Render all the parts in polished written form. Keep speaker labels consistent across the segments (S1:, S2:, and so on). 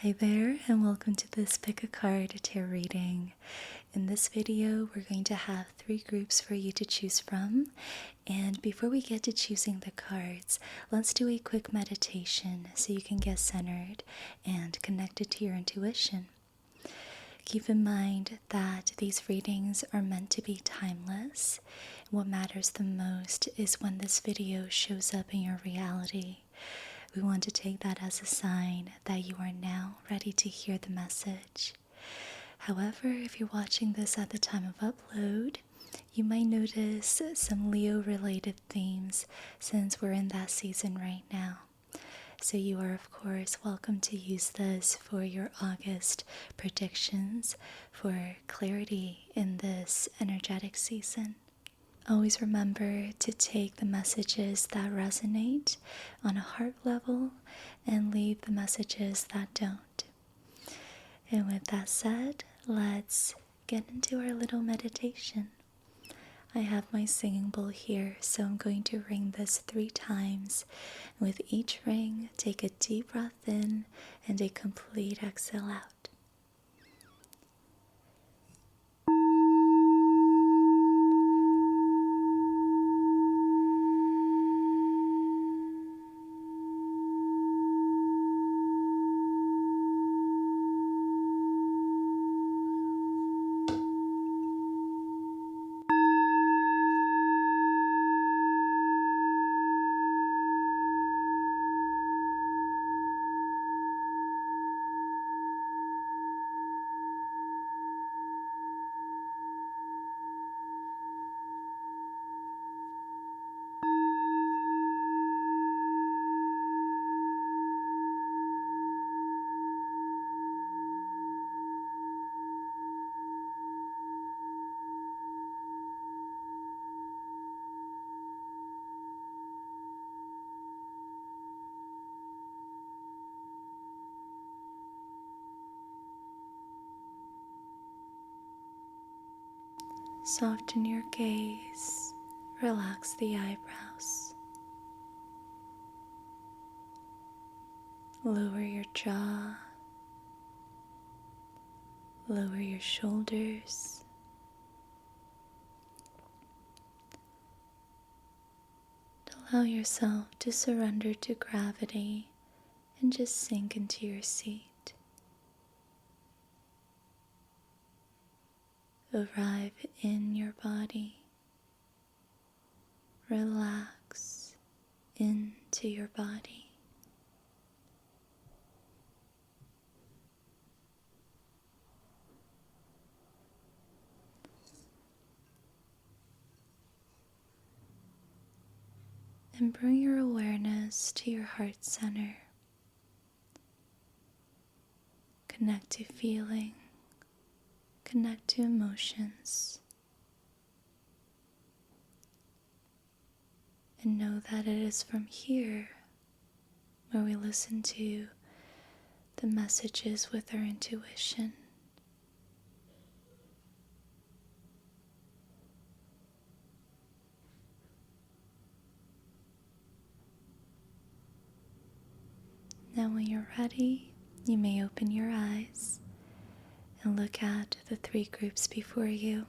S1: Hi there, and welcome to this Pick a Card tarot reading. In this video, we're going to have 3 groups for you to choose from. And before we get to choosing the cards, let's do a quick meditation so you can get centered and connected to your intuition. Keep in mind that these readings are meant to be timeless. What matters the most is when this video shows up in your reality. We want to take that as a sign that you are now ready to hear the message. However, if you're watching this at the time of upload, you might notice some Leo-related themes since we're in that season right now. So you are, of course, welcome to use this for your August predictions for clarity in this energetic season. Always remember to take the messages that resonate on a heart level and leave the messages that don't. And with that said, let's get into our little meditation. I have my singing bowl here, so I'm going to ring this 3 times. With each ring, take a deep breath in and a complete exhale out. Soften your gaze, relax the eyebrows, lower your jaw, lower your shoulders, allow yourself to surrender to gravity and just sink into your seat. Arrive in your body. Relax into your body. And bring your awareness to your heart center. Connect to feeling. Connect to emotions. And know that it is from here where we listen to the messages with our intuition. Now when you're ready, you may open your eyes and look at the 3 groups before you.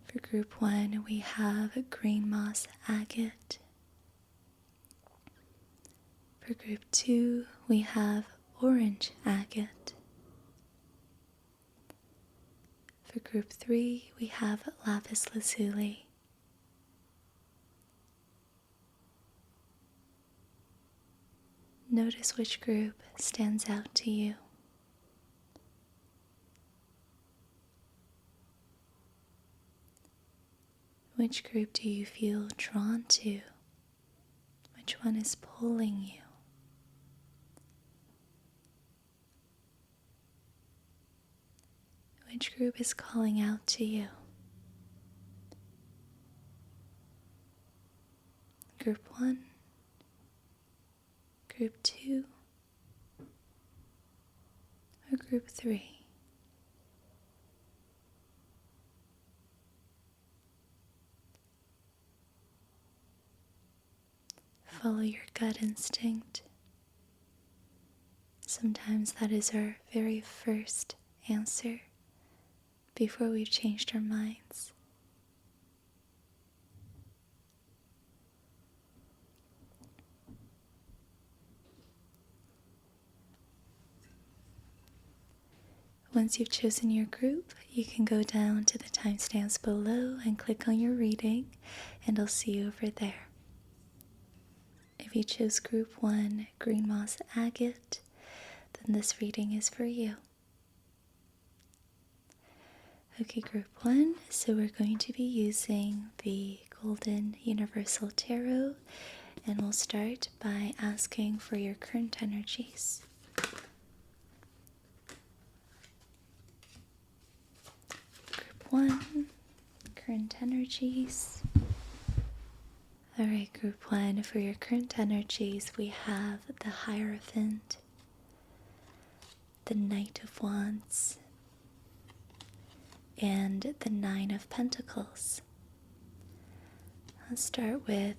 S1: For group 1, we have green moss agate. For group 2, we have orange agate. For group 3, we have Lapis Lazuli. Notice which group stands out to you. Which group do you feel drawn to? Which one is pulling you? Which group is calling out to you? Group 1, Group 2, or Group 3? follow your gut instinct. Sometimes that is our very first answer before we've changed our minds. Once you've chosen your group, you can go down to the timestamps below and click on your reading, and I'll see you over there. If you chose Group 1, Green Moss Agate, then this reading is for you. Okay, Group 1, so we're going to be using the Golden Universal Tarot, and we'll start by asking for your current energies. Group 1, current energies. Alright, Group 1, for your current energies, we have the Hierophant, the Knight of Wands, and the Nine of Pentacles. Let's start with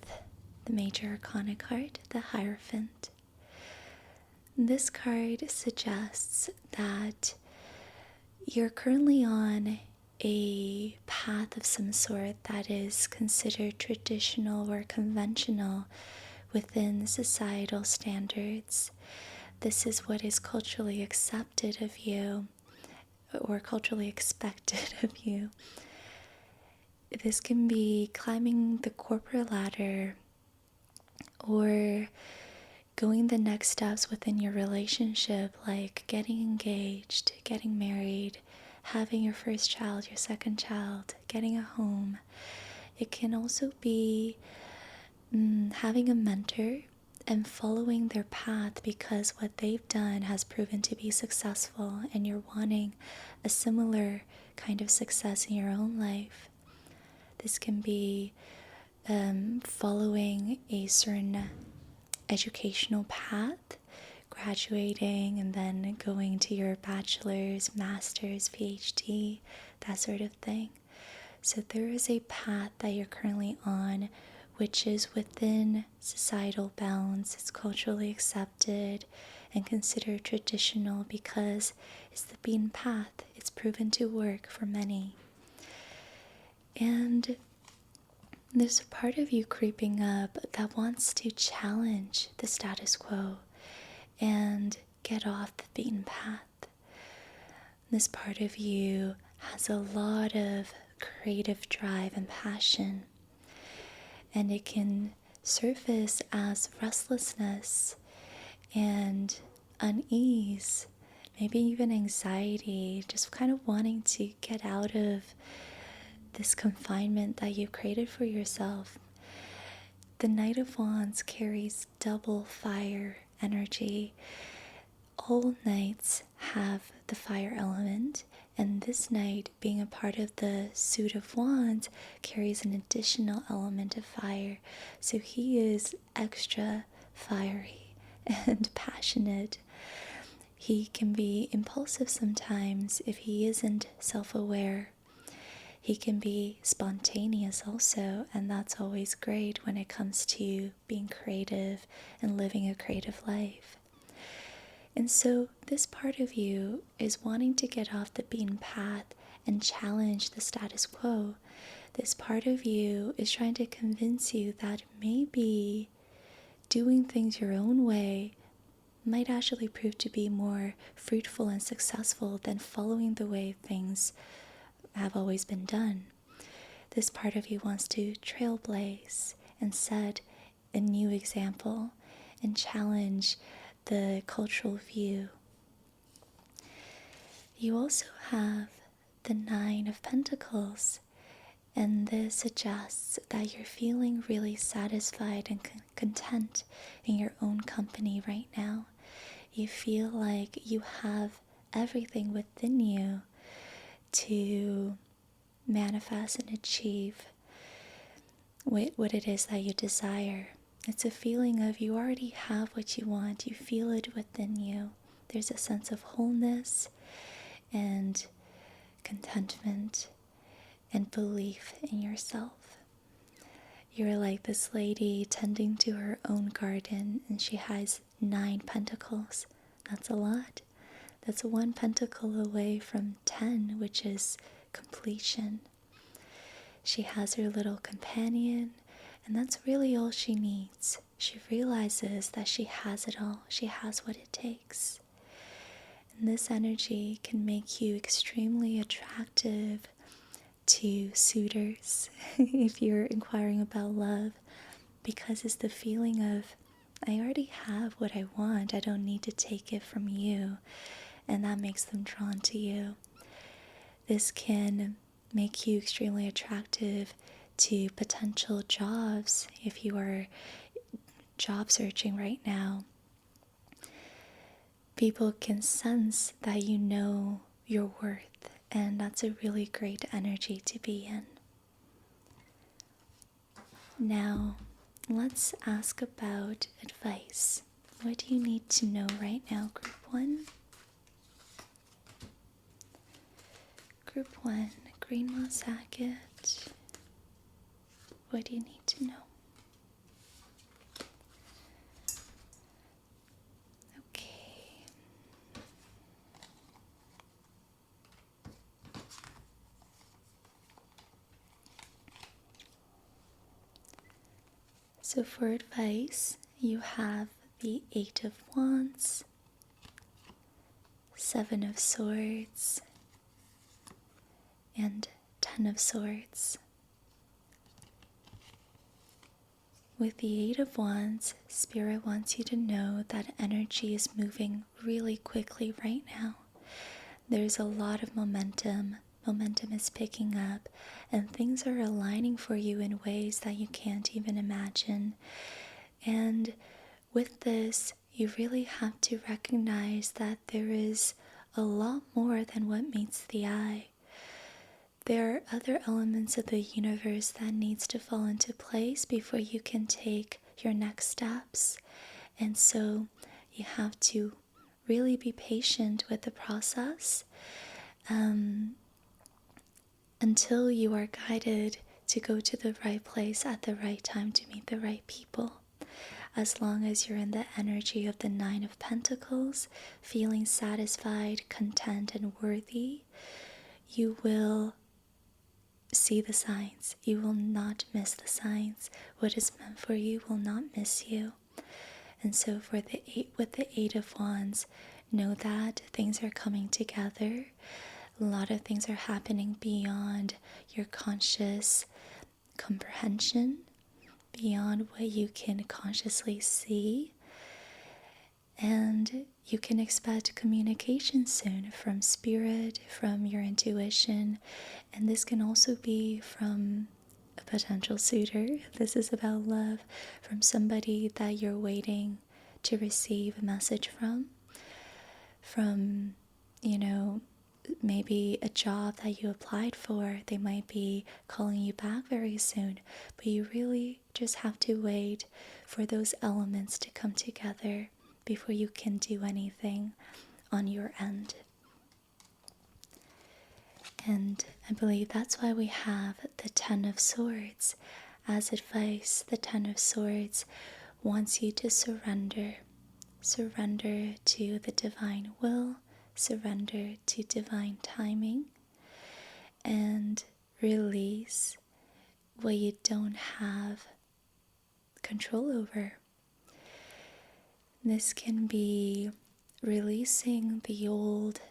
S1: the Major Arcana card, the Hierophant. This card suggests that you're currently on a path of some sort that is considered traditional or conventional within societal standards. This is what is culturally accepted of you or culturally expected of you. This can be climbing the corporate ladder or going the next steps within your relationship, like getting engaged, getting married, having your first child, your second child, getting a home. It can also be having a mentor and following their path because what they've done has proven to be successful and you're wanting a similar kind of success in your own life. This can be following a certain educational path, graduating and then going to your bachelor's, master's, PhD, that sort of thing. So there is a path that you're currently on which is within societal bounds. It's culturally accepted and considered traditional because it's the beaten path. It's proven to work for many. And there's a part of you creeping up that wants to challenge the status quo and get off the beaten path. This part of you has a lot of creative drive and passion, and it can surface as restlessness and unease, maybe even anxiety, just kind of wanting to get out of this confinement that you've created for yourself. The Knight of Wands carries double fire energy. All knights have the fire element, and this knight, being a part of the suit of wands, carries an additional element of fire. So he is extra fiery and passionate. He can be impulsive sometimes if he isn't self-aware. He can be spontaneous also, and that's always great when it comes to being creative and living a creative life. And so this part of you is wanting to get off the beaten path and challenge the status quo. This part of you is trying to convince you that maybe doing things your own way might actually prove to be more fruitful and successful than following the way things have always been done. This part of you wants to trailblaze and set a new example and challenge the cultural view. You also have the Nine of Pentacles, and this suggests that you're feeling really satisfied and content in your own company right now. You feel like you have everything within you to manifest and achieve what it is that you desire. It's a feeling of you already have what you want. You feel it within you. There's a sense of wholeness and contentment and belief in yourself. You're like this lady tending to her own garden, and she has 9 pentacles. That's a lot. That's 1 pentacle away from 10, which is completion. She has her little companion, and that's really all she needs. She realizes that she has it all. She has what it takes. And this energy can make you extremely attractive to suitors if you're inquiring about love, because it's the feeling of, I already have what I want. I don't need to take it from you. And that makes them drawn to you. This can make you extremely attractive to potential jobs if you are job searching right now. People can sense that you know your worth, and that's a really great energy to be in. Now, let's ask about advice. What do you need to know right now, Group 1? Group 1, Green Moss Agate. What do you need to know? Okay. So for advice, you have the 8 of Wands, 7 of Swords, and 10 of Swords. With the 8 of Wands, Spirit wants you to know that energy is moving really quickly right now. There's a lot of momentum. Momentum is picking up, and things are aligning for you in ways that you can't even imagine. And with this, you really have to recognize that there is a lot more than what meets the eye. There are other elements of the universe that needs to fall into place before you can take your next steps. And so you have to really be patient with the process until you are guided to go to the right place at the right time to meet the right people. As long as you're in the energy of the 9 of Pentacles, feeling satisfied, content, and worthy, you will see the signs. You will not miss the signs. What is meant for you will not miss you. And so with the 8 of Wands, know that things are coming together. A lot of things are happening beyond your conscious comprehension, beyond what you can consciously see. And you can expect communication soon from spirit, from your intuition, and this can also be from a potential suitor. This is about love, from somebody that you're waiting to receive a message from, maybe a job that you applied for. They might be calling you back very soon, but you really just have to wait for those elements to come together before you can do anything on your end. And I believe that's why we have the 10 of Swords as advice. The 10 of Swords wants you to surrender. Surrender to the divine will, surrender to divine timing, and release what you don't have control over. This can be releasing the old,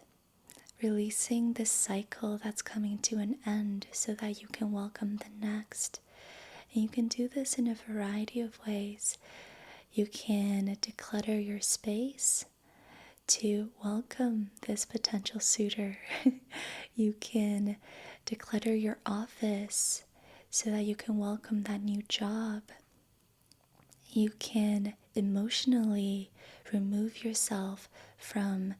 S1: releasing this cycle that's coming to an end so that you can welcome the next. And you can do this in a variety of ways. You can declutter your space to welcome this potential suitor. You can declutter your office so that you can welcome that new job. You can emotionally remove yourself from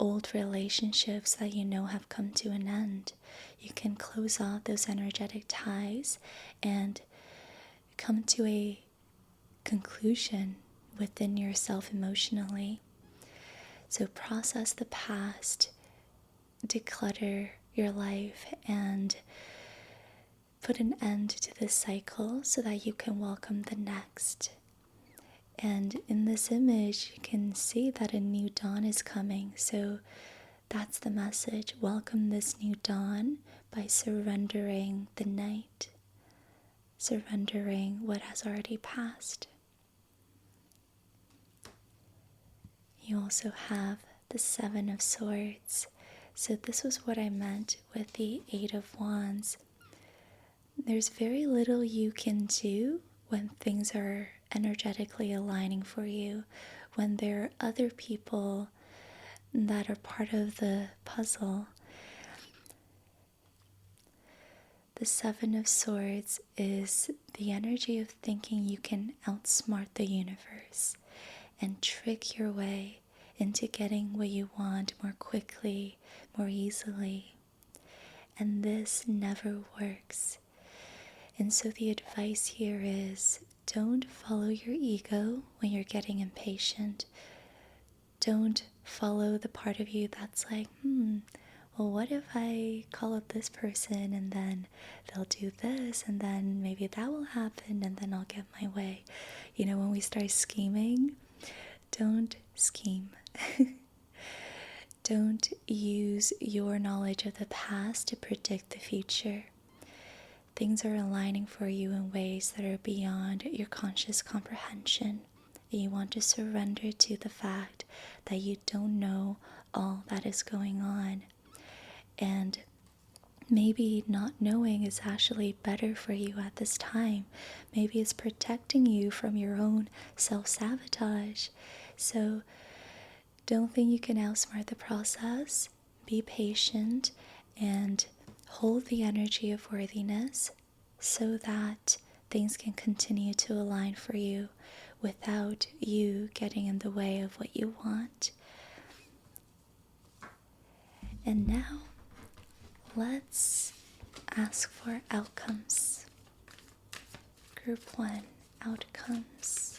S1: old relationships that you know have come to an end. You can close off those energetic ties and come to a conclusion within yourself emotionally. So process the past, declutter your life, and put an end to this cycle so that you can welcome the next. And in this image, you can see that a new dawn is coming. So that's the message. Welcome this new dawn by surrendering the night, surrendering what has already passed. You also have the Seven of Swords. So this was what I meant with the Eight of Wands. There's very little you can do when things are energetically aligning for you, when there are other people that are part of the puzzle. The Seven of Swords is the energy of thinking you can outsmart the universe and trick your way into getting what you want more quickly, more easily. And this never works. And so the advice here is, don't follow your ego when you're getting impatient. Don't follow the part of you that's like, well, what if I call up this person and then they'll do this and then maybe that will happen and then I'll get my way. You know, when we start scheming, don't scheme. Don't use your knowledge of the past to predict the future. Things are aligning for you in ways that are beyond your conscious comprehension. And you want to surrender to the fact that you don't know all that is going on. And maybe not knowing is actually better for you at this time. Maybe it's protecting you from your own self-sabotage. So don't think you can outsmart the process. Be patient and hold the energy of worthiness so that things can continue to align for you without you getting in the way of what you want. And now, let's ask for outcomes. Group 1, outcomes.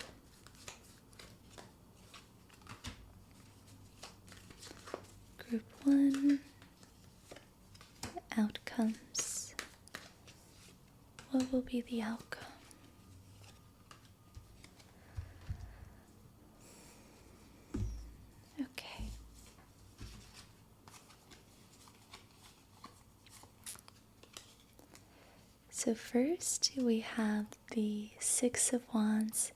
S1: Group 1, outcomes. What will be the outcome? Okay. So first we have the Six of Wands.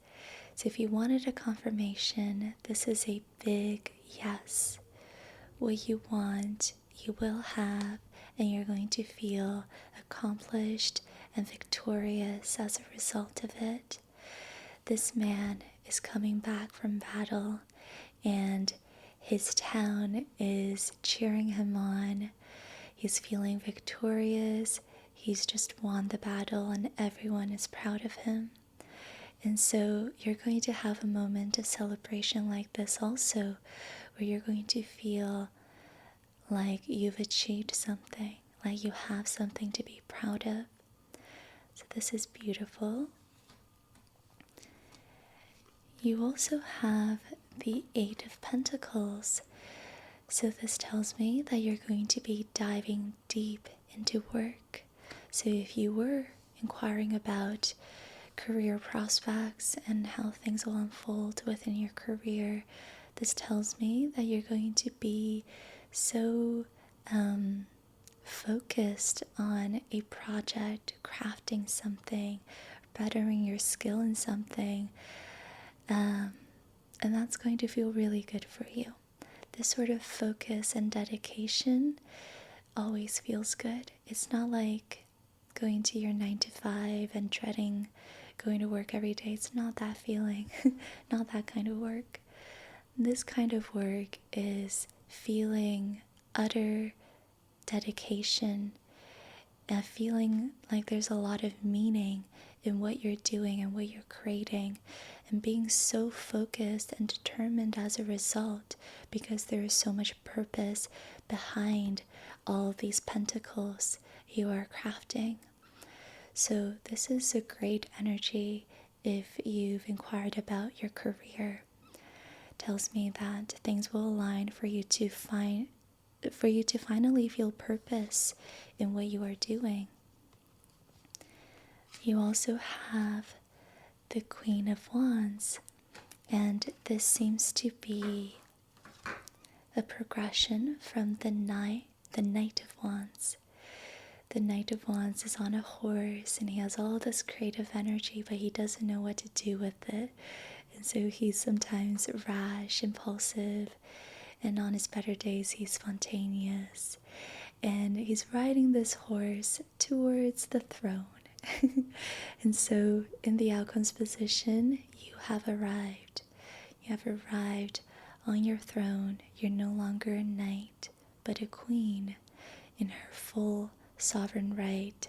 S1: So if you wanted a confirmation, this is a big yes. What you want, you will have, and you're going to feel accomplished and victorious as a result of it. This man is coming back from battle, and his town is cheering him on. He's feeling victorious. He's just won the battle, and everyone is proud of him. And so you're going to have a moment of celebration like this also, where you're going to feel like you've achieved something, like you have something to be proud of. So this is beautiful. You also have the Eight of Pentacles. So this tells me that you're going to be diving deep into work. So if you were inquiring about career prospects and how things will unfold within your career, this tells me that you're going to be so focused on a project, crafting something, bettering your skill in something, and that's going to feel really good for you. This sort of focus and dedication always feels good. It's not like going to your 9 to 5 and dreading going to work every day. It's not that feeling, not that kind of work. This kind of work is feeling utter dedication and feeling like there's a lot of meaning in what you're doing and what you're creating, and being so focused and determined as a result because there is so much purpose behind all of these pentacles you are crafting. So this is a great energy if you've inquired about your career. It tells me that things will align for you to finally feel purpose in what you are doing. You also have the Queen of Wands, and this seems to be a progression from the Knight of Wands. The Knight of Wands is on a horse and he has all this creative energy, but he doesn't know what to do with it. And so he's sometimes rash, impulsive, and on his better days he's spontaneous. And he's riding this horse towards the throne. And so in the outcomes position, you have arrived. You have arrived on your throne. You're no longer a knight, but a queen in her full sovereign right.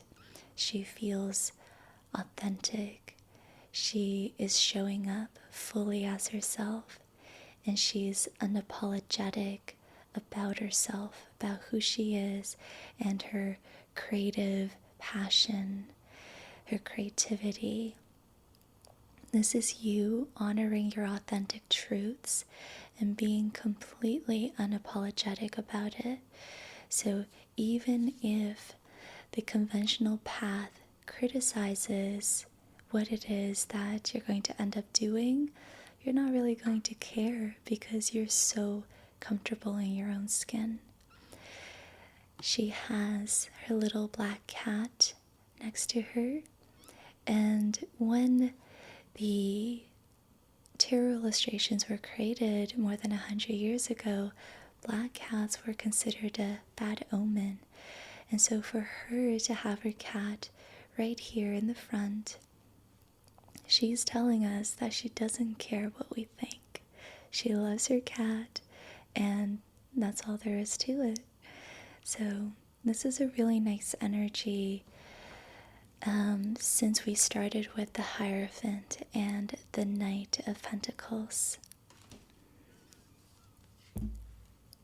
S1: She feels authentic. She is showing up fully as herself, and she's unapologetic about herself, about who she is, and her creative passion, her creativity. This is you honoring your authentic truths and being completely unapologetic about it. So even if the conventional path criticizes what it is that you're going to end up doing, you're not really going to care because you're so comfortable in your own skin. She has her little black cat next to her, and when the tarot illustrations were created more than 100 years ago, black cats were considered a bad omen. And so for her to have her cat right here in the front, she's telling us that she doesn't care what we think. She loves her cat, and that's all there is to it. So this is a really nice energy since we started with the Hierophant and the Knight of Pentacles.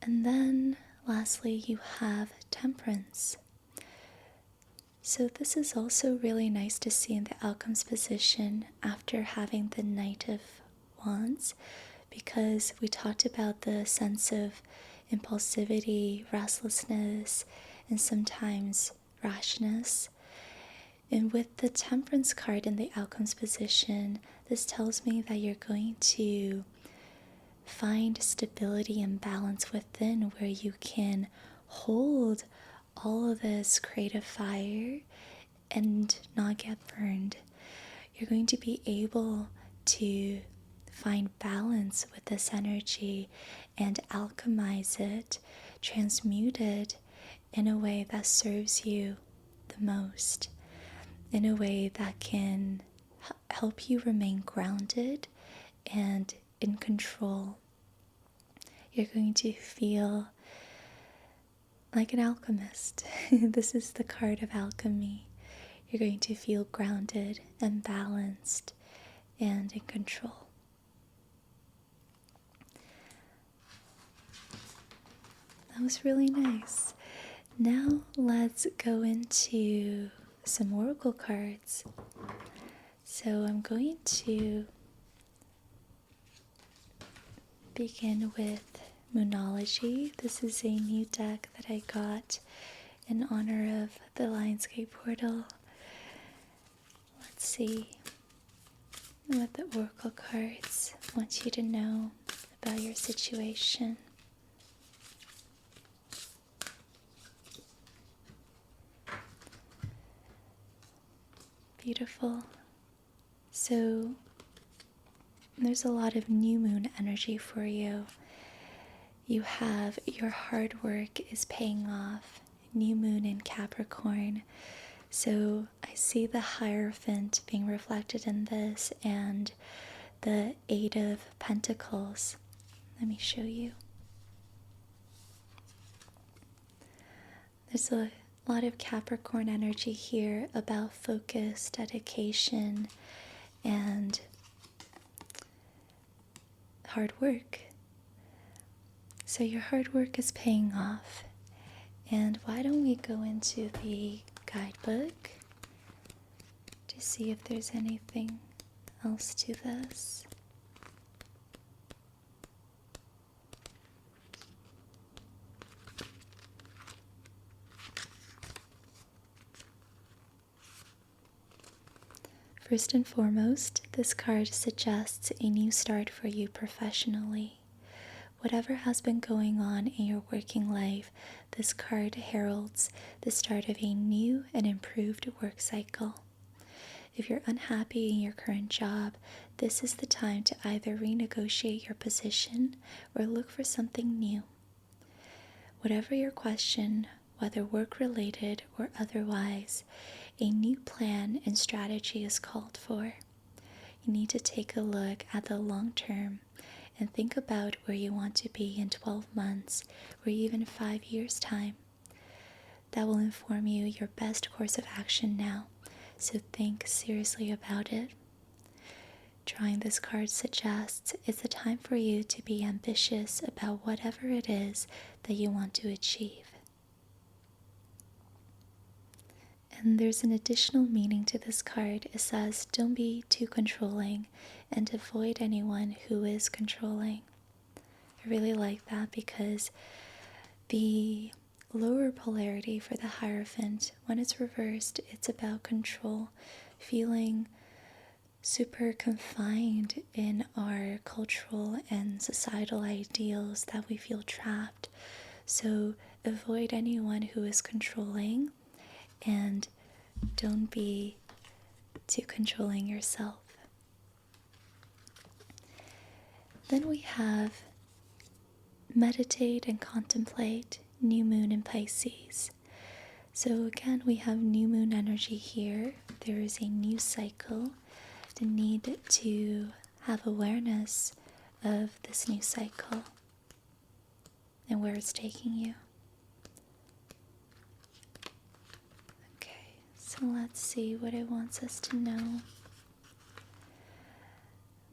S1: And then lastly, you have Temperance. So this is also really nice to see in the outcomes position after having the Knight of Wands, because we talked about the sense of impulsivity, restlessness, and sometimes rashness. And with the Temperance card in the outcomes position, this tells me that you're going to find stability and balance within, where you can hold all of this creative fire and not get burned. You're going to be able to find balance with this energy and alchemize it, transmute it in a way that serves you the most, in a way that can help you remain grounded and in control. You're going to feel like an alchemist. This is the card of alchemy. You're going to feel grounded and balanced and in control. That was really nice. Now let's go into some oracle cards. So I'm going to begin with Moonology. This is a new deck that I got in honor of the Lionsgate portal. Let's see what the oracle cards want you to know about your situation. Beautiful. So there's a lot of new moon energy for you. You have your hard work is paying off. New moon in Capricorn. So I see the Hierophant being reflected in this and the Eight of Pentacles. Let me show you. There's a lot of Capricorn energy here about focus, dedication, and hard work. So your hard work is paying off. And why don't we go into the guidebook to see if there's anything else to this. First and foremost, this card suggests a new start for you professionally. Whatever has been going on in your working life, this card heralds the start of a new and improved work cycle. If you're unhappy in your current job, this is the time to either renegotiate your position or look for something new. Whatever your question, whether work-related or otherwise, a new plan and strategy is called for. You need to take a look at the long term and think about where you want to be in 12 months or even 5 years' time. That will inform you your best course of action now, so think seriously about it. Drawing this card suggests it's a time for you to be ambitious about whatever it is that you want to achieve. And there's an additional meaning to this card. It says, don't be too controlling and avoid anyone who is controlling. I really like that because the lower polarity for the Hierophant, when it's reversed, it's about control, feeling super confined in our cultural and societal ideals that we feel trapped. So avoid anyone who is controlling and don't be too controlling yourself. Then we have meditate and contemplate new moon in Pisces. So again, we have new moon energy here. There is a new cycle, the need to have awareness of this new cycle and where it's taking you. Okay, so let's see what it wants us to know.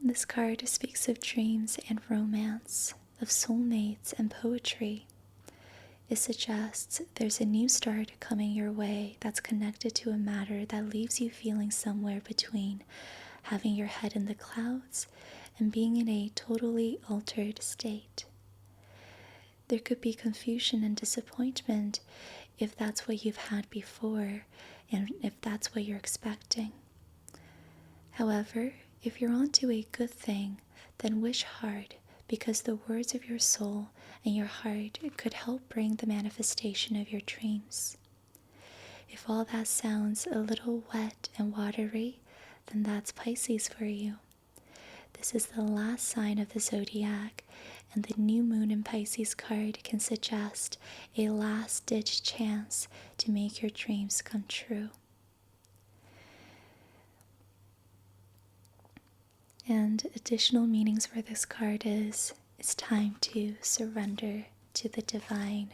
S1: This card speaks of dreams and romance, of soulmates and poetry. It suggests there's a new start coming your way that's connected to a matter that leaves you feeling somewhere between having your head in the clouds and being in a totally altered state. There could be confusion and disappointment if that's what you've had before and if that's what you're expecting. However, if you're onto a good thing, then wish hard, because the words of your soul and your heart could help bring the manifestation of your dreams. If all that sounds a little wet and watery, then that's Pisces for you. This is the last sign of the zodiac, and the new moon in Pisces card can suggest a last-ditch chance to make your dreams come true. And additional meanings for this card is, it's time to surrender to the divine.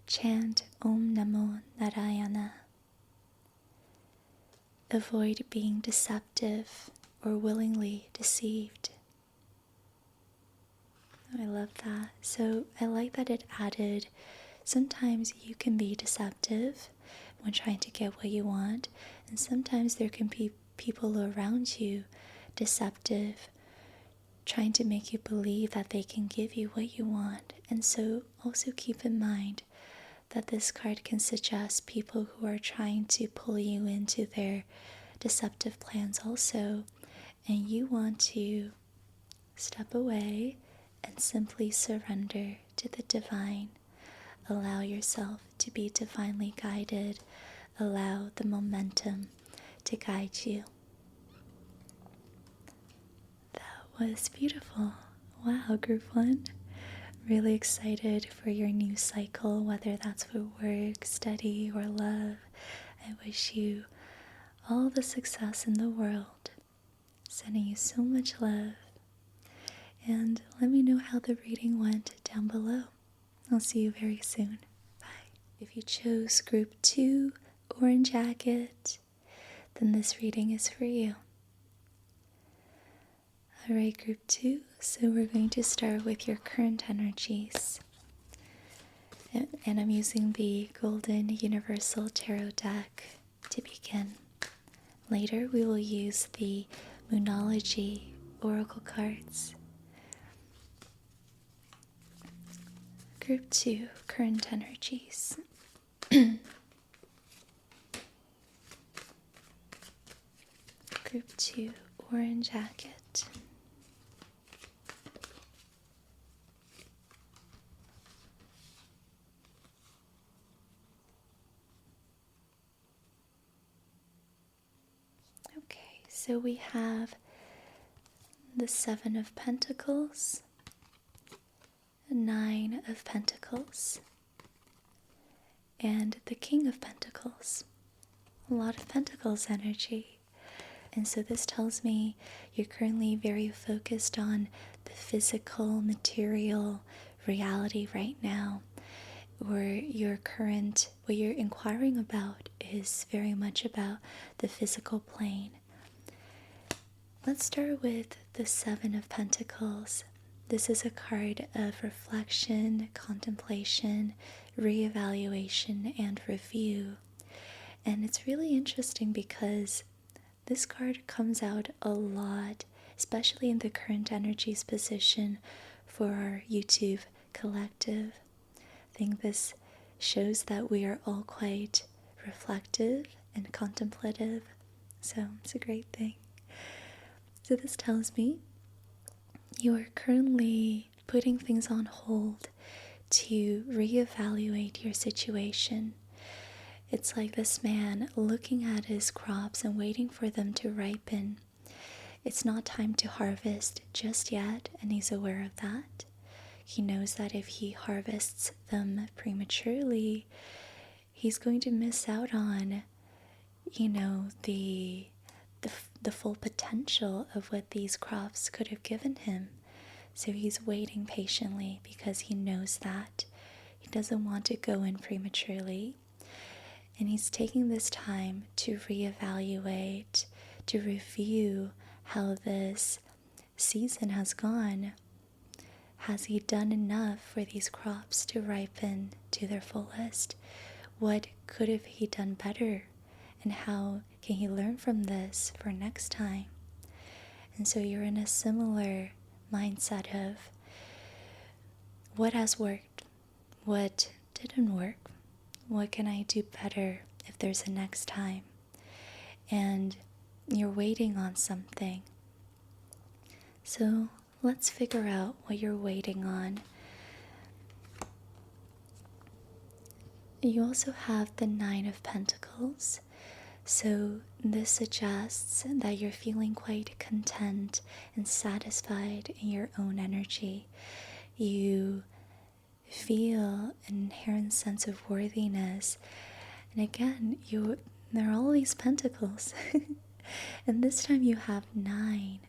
S1: Chant Om Namo Narayana. Avoid being deceptive or willingly deceived. I love that. So I like that it added, sometimes you can be deceptive when trying to get what you want, and sometimes there can be people around you deceptive, trying to make you believe that they can give you what you want. And so also keep in mind that this card can suggest people who are trying to pull you into their deceptive plans also, and you want to step away and simply surrender to the divine. Allow yourself to be divinely guided. Allow the momentum to guide you. That was beautiful. Wow, group 1. Really excited for your new cycle, whether that's for work, study, or love. I wish you all the success in the world. Sending you so much love. And let me know how the reading went down below. I'll see you very soon. Bye. If you chose group 2, Orange Agate, then this reading is for you. Alright, group 2, so we're going to start with your current energies. And I'm using the Golden Universal Tarot deck to begin. Later, we will use the Moonology Oracle cards. Group 2, current energies. to orange agate. Okay, so we have the Seven of Pentacles, Nine of Pentacles, and the King of Pentacles. A lot of Pentacles energy. And so this tells me you're currently very focused on the physical, material reality right now, or what you're inquiring about is very much about the physical plane. Let's start with the Seven of Pentacles. This is a card of reflection, contemplation, reevaluation, and review. And it's really interesting because this card comes out a lot, especially in the current energies position for our YouTube collective. I think this shows that we are all quite reflective and contemplative, so it's a great thing. So this tells me you are currently putting things on hold to reevaluate your situation. It's like this man looking at his crops and waiting for them to ripen. It's not time to harvest just yet, and he's aware of that. He knows that if he harvests them prematurely, he's going to miss out on, the full potential of what these crops could have given him. So he's waiting patiently because he knows that. He doesn't want to go in prematurely. And he's taking this time to reevaluate, to review how this season has gone. Has he done enough for these crops to ripen to their fullest? What could have he done better? And how can he learn from this for next time? And so you're in a similar mindset of what has worked, what didn't work, what can I do better if there's a next time? And you're waiting on something. So let's figure out what you're waiting on. You also have the Nine of Pentacles. So this suggests that you're feeling quite content and satisfied in your own energy. You feel an inherent sense of worthiness. And again, there are all these pentacles. And this time you have 9.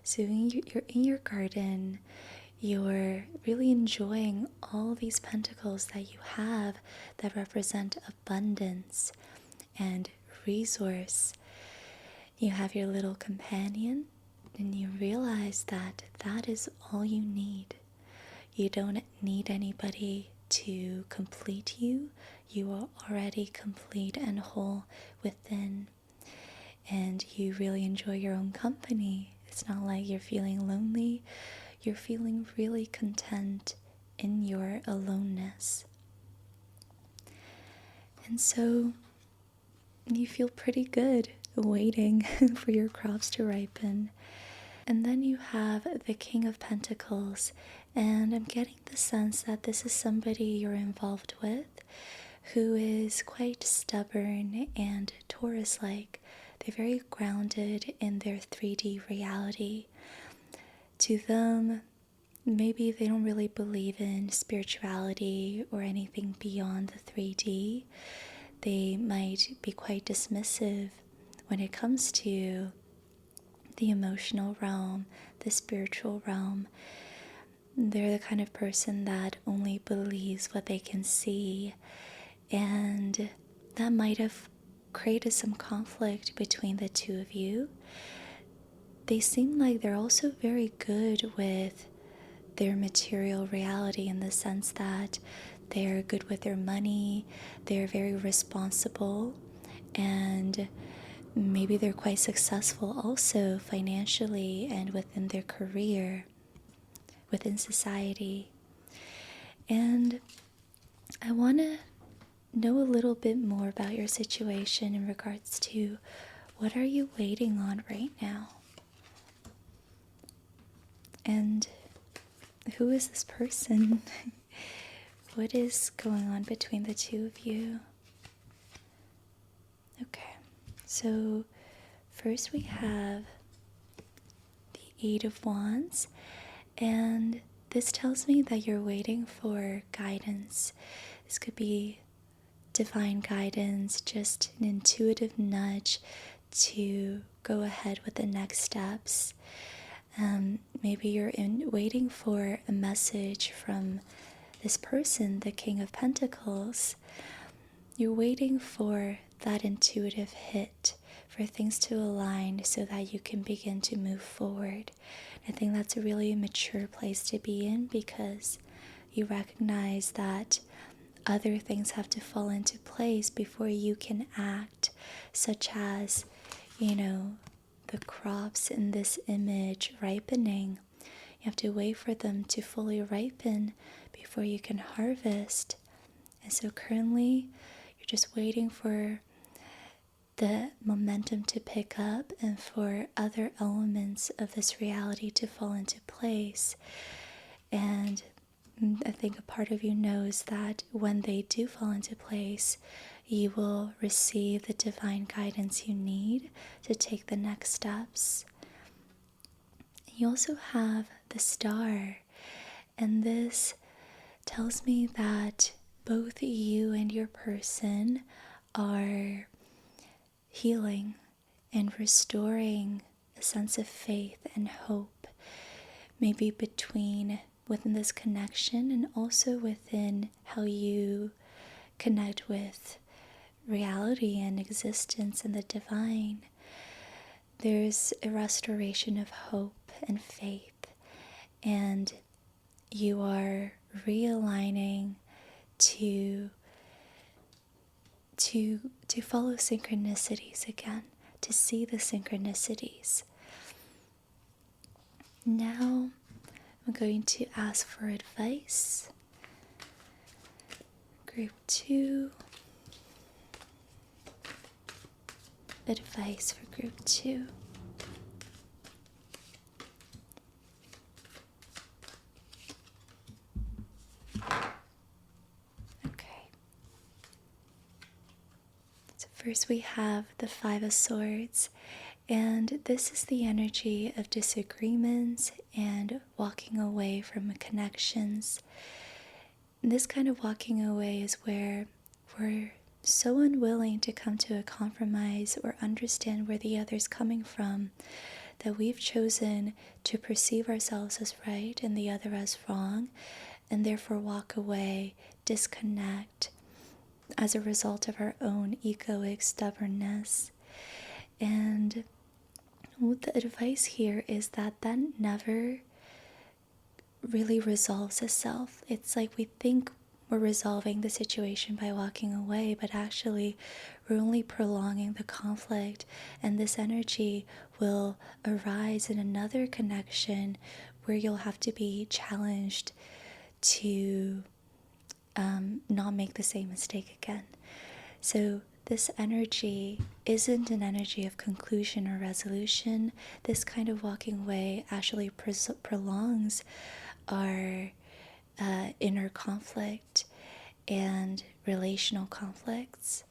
S1: So you're in your garden. You're really enjoying all these pentacles that you have that represent abundance and resource. You have your little companion, and you realize that that is all you need. You don't need anybody to complete you. You are already complete and whole within. And you really enjoy your own company. It's not like you're feeling lonely. You're feeling really content in your aloneness. And so you feel pretty good waiting for your crops to ripen. And then you have the King of Pentacles, and I'm getting the sense that this is somebody you're involved with who is quite stubborn and Taurus-like. They're very grounded in their 3D reality. To them, maybe they don't really believe in spirituality or anything beyond the 3D. They might be quite dismissive when it comes to the emotional realm, the spiritual realm. They're the kind of person that only believes what they can see, and that might have created some conflict between the two of you. They seem like they're also very good with their material reality in the sense that they're good with their money, they're very responsible, and maybe they're quite successful also financially and within their career, within society. And I want to know a little bit more about your situation in regards to what are you waiting on right now? And who is this person? What is going on between the two of you? Okay, so first we have the Eight of Wands, and this tells me that you're waiting for guidance. This could be divine guidance, just an intuitive nudge to go ahead with the next steps. Maybe you're waiting for a message from this person, the King of Pentacles. You're waiting for that intuitive hit, for things to align so that you can begin to move forward. I think that's a really mature place to be in, because you recognize that other things have to fall into place before you can act, such as, the crops in this image ripening. You have to wait for them to fully ripen before you can harvest. And so currently, you're just waiting for the momentum to pick up and for other elements of this reality to fall into place. And I think a part of you knows that when they do fall into place, you will receive the divine guidance you need to take the next steps. You also have the Star, and this tells me that both you and your person are healing and restoring a sense of faith and hope, maybe within this connection, and also within how you connect with reality and existence and the divine. There's a restoration of hope and faith, and you are realigning to follow synchronicities again, to see the synchronicities. Now I'm going to ask for advice. Group 2. Advice for group 2. Okay. So first we have the Five of Swords, and this is the energy of disagreements and walking away from connections. And this kind of walking away is where we're so unwilling to come to a compromise or understand where the other's coming from, that we've chosen to perceive ourselves as right and the other as wrong, and therefore walk away, disconnect, as a result of our own egoic stubbornness. And the advice here is that never really resolves itself. It's like we think we're resolving the situation by walking away, but actually we're only prolonging the conflict, and this energy will arise in another connection where you'll have to be challenged to not make the same mistake again. So this energy isn't an energy of conclusion or resolution. This kind of walking away actually prolongs our inner conflict and relational conflicts.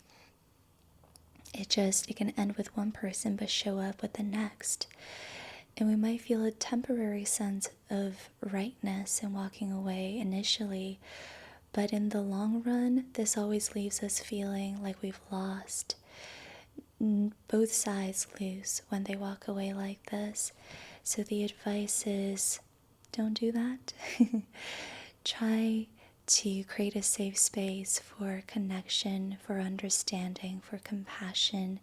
S1: It can end with one person but show up with the next. And we might feel a temporary sense of rightness in walking away initially, but in the long run, this always leaves us feeling like we've lost. Both sides lose when they walk away like this. So the advice is, don't do that. Try to create a safe space for connection, for understanding, for compassion,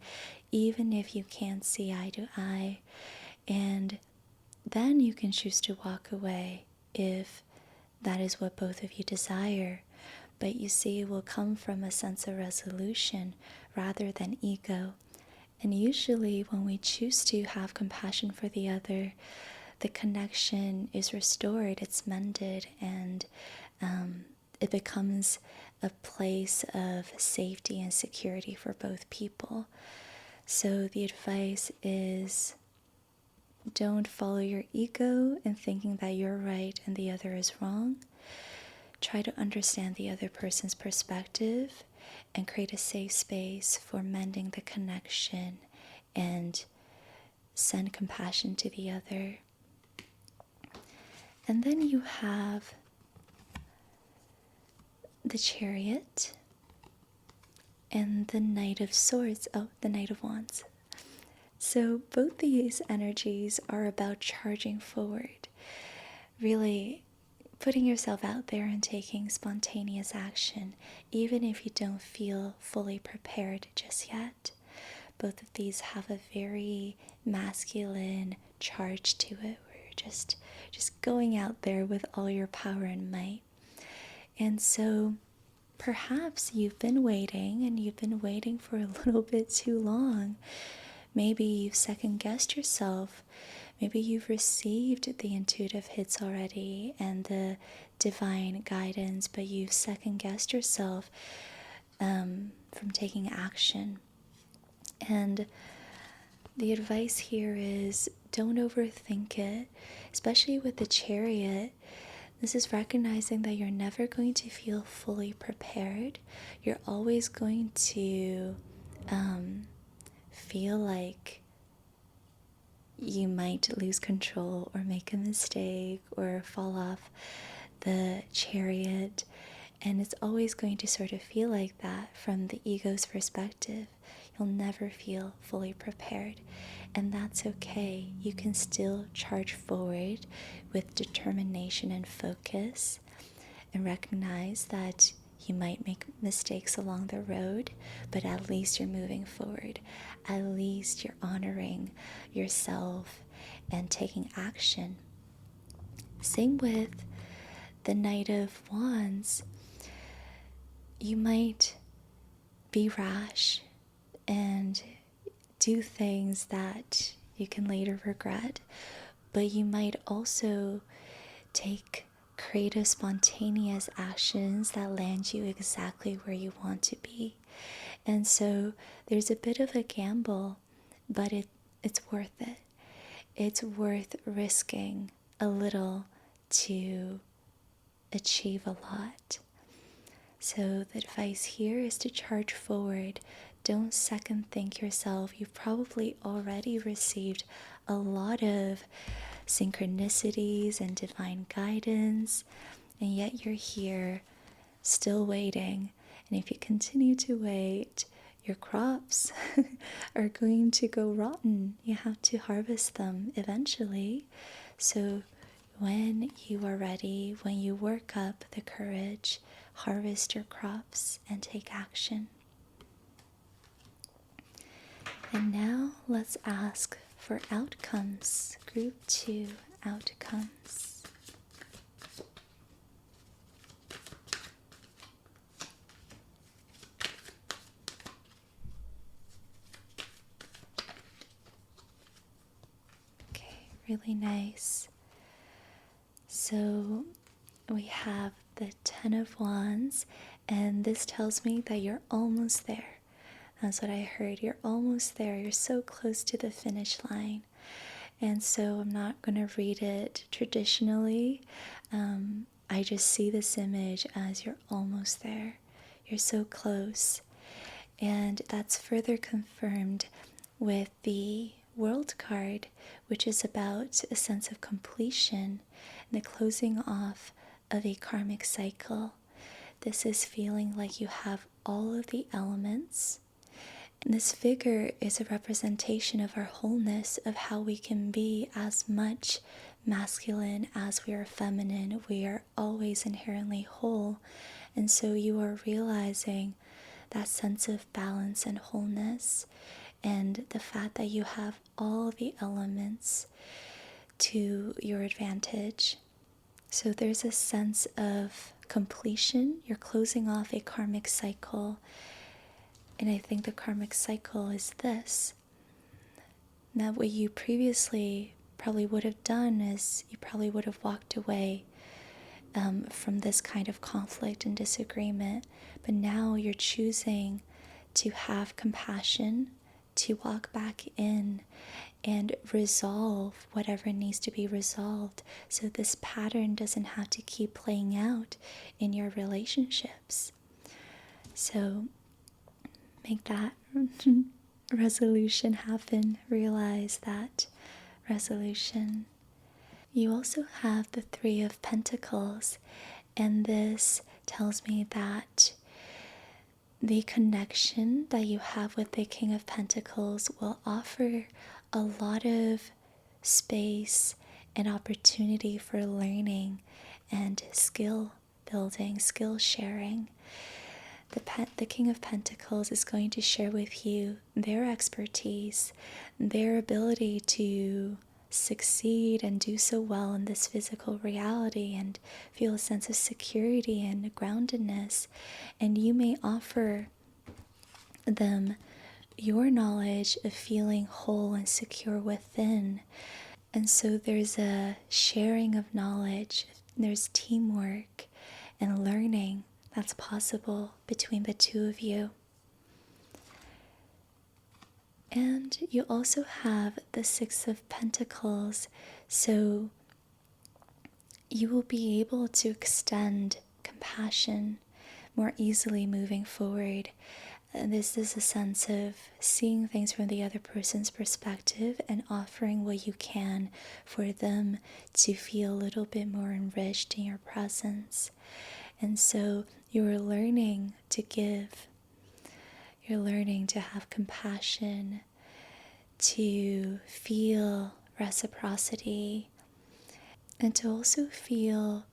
S1: even if you can't see eye to eye. And then you can choose to walk away if that is what both of you desire. But you see, it will come from a sense of resolution rather than ego. And usually when we choose to have compassion for the other, the connection is restored, it's mended, and it becomes a place of safety and security for both people. So the advice is, don't follow your ego in thinking that you're right and the other is wrong. Try to understand the other person's perspective and create a safe space for mending the connection and send compassion to the other. And then you have the Chariot and the Knight of Swords. Oh, the Knight of Wands. So both these energies are about charging forward, really putting yourself out there and taking spontaneous action, even if you don't feel fully prepared just yet. Both of these have a very masculine charge to it, where you're just going out there with all your power and might. And so perhaps you've been waiting, and you've been waiting for a little bit too long. Maybe you've second-guessed yourself. Maybe you've received the intuitive hits already and the divine guidance, but you've second-guessed yourself from taking action. And the advice here is, don't overthink it, especially with the Chariot. This is recognizing that you're never going to feel fully prepared. You're always going to feel like you might lose control or make a mistake or fall off the chariot. And it's always going to sort of feel like that from the ego's perspective. You'll never feel fully prepared. And that's okay. You can still charge forward with determination and focus, and recognize that you might make mistakes along the road, but at least you're moving forward. At least you're honoring yourself and taking action. Same with the Knight of Wands. You might be rash and do things that you can later regret, but you might also take creative, spontaneous actions that land you exactly where you want to be. And so there's a bit of a gamble, but it's worth it. It's worth risking a little to achieve a lot. So the advice here is to charge forward. Don't second think yourself. You've probably already received a lot of synchronicities and divine guidance, and yet you're here still waiting. And if you continue to wait, your crops are going to go rotten. You have to harvest them eventually. So when you are ready, when you work up the courage, harvest your crops and take action. And now let's ask for outcomes. Group 2, outcomes. Okay, really nice. So we have the Ten of Wands, and this tells me that you're almost there. That's what I heard. You're almost there. You're so close to the finish line. And so I'm not going to read it traditionally. I just see this image as you're almost there. You're so close. And that's further confirmed with the World card, which is about a sense of completion and the closing off of a karmic cycle. This is feeling like you have all of the elements. And this figure is a representation of our wholeness, of how we can be as much masculine as we are feminine. We are always inherently whole. And so you are realizing that sense of balance and wholeness, and the fact that you have all the elements to your advantage. So there's a sense of completion. You're closing off a karmic cycle. And I think the karmic cycle is this. Now, what you previously probably would have done is you probably would have walked away from this kind of conflict and disagreement. But now you're choosing to have compassion, to walk back in and resolve whatever needs to be resolved, so this pattern doesn't have to keep playing out in your relationships. So make that resolution happen. Realize that resolution. You also have the Three of Pentacles, and this tells me that the connection that you have with the King of Pentacles will offer a lot of space and opportunity for learning and skill building, skill sharing. The King of Pentacles is going to share with you their expertise, their ability to succeed and do so well in this physical reality and feel a sense of security and groundedness. And you may offer them your knowledge of feeling whole and secure within. And so there's a sharing of knowledge, there's teamwork and learning that's possible between the two of you. And you also have the Six of Pentacles, so you will be able to extend compassion more easily moving forward. And this is a sense of seeing things from the other person's perspective and offering what you can for them to feel a little bit more enriched in your presence. And so you're learning to give. You're learning to have compassion, to feel reciprocity, and to also feel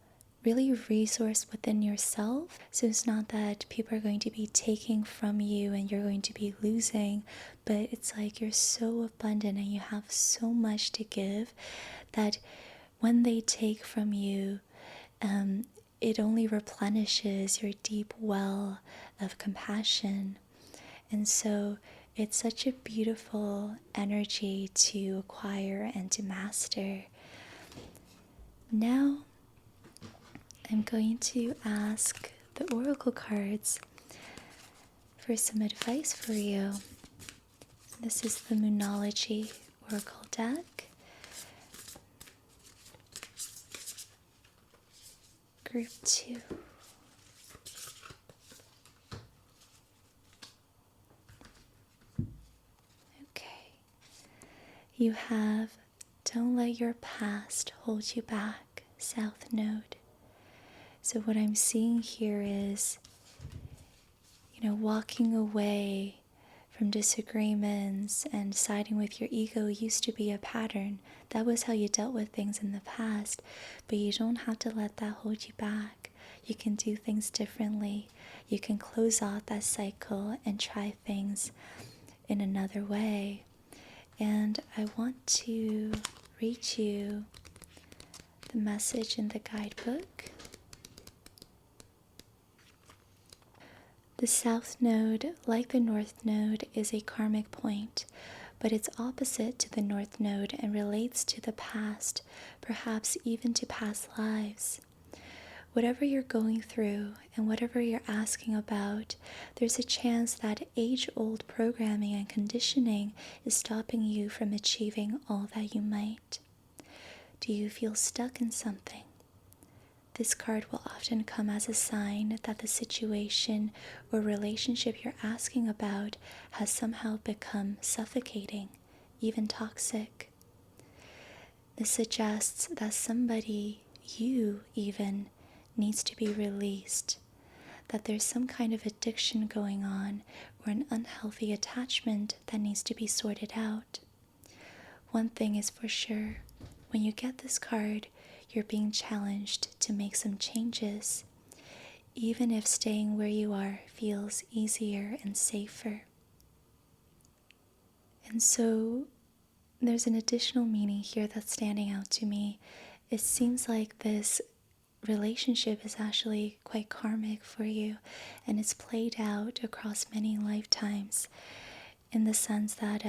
S1: really resource within yourself. So it's not that people are going to be taking from you and you're going to be losing, but it's like you're so abundant and you have so much to give that when they take from you, it only replenishes your deep well of compassion. And so it's such a beautiful energy to acquire and to master. Now I'm going to ask the oracle cards for some advice for you. This is the Moonology Oracle deck. Group 2. Okay. You have Don't Let Your Past Hold You Back, South Node. So what I'm seeing here is, walking away from disagreements and siding with your ego used to be a pattern. That was how you dealt with things in the past, but you don't have to let that hold you back. You can do things differently. You can close out that cycle and try things in another way. And I want to read you the message in the guidebook. The South Node, like the North Node, is a karmic point, but it's opposite to the North Node and relates to the past, perhaps even to past lives. Whatever you're going through and whatever you're asking about, there's a chance that age-old programming and conditioning is stopping you from achieving all that you might. Do you feel stuck in something? This card will often come as a sign that the situation or relationship you're asking about has somehow become suffocating, even toxic. This suggests that somebody, you even, needs to be released, that there's some kind of addiction going on or an unhealthy attachment that needs to be sorted out. One thing is for sure, when you get this card, you're being challenged to make some changes, even if staying where you are feels easier and safer. And so there's an additional meaning here that's standing out to me. It seems like this relationship is actually quite karmic for you, and it's played out across many lifetimes in the sense that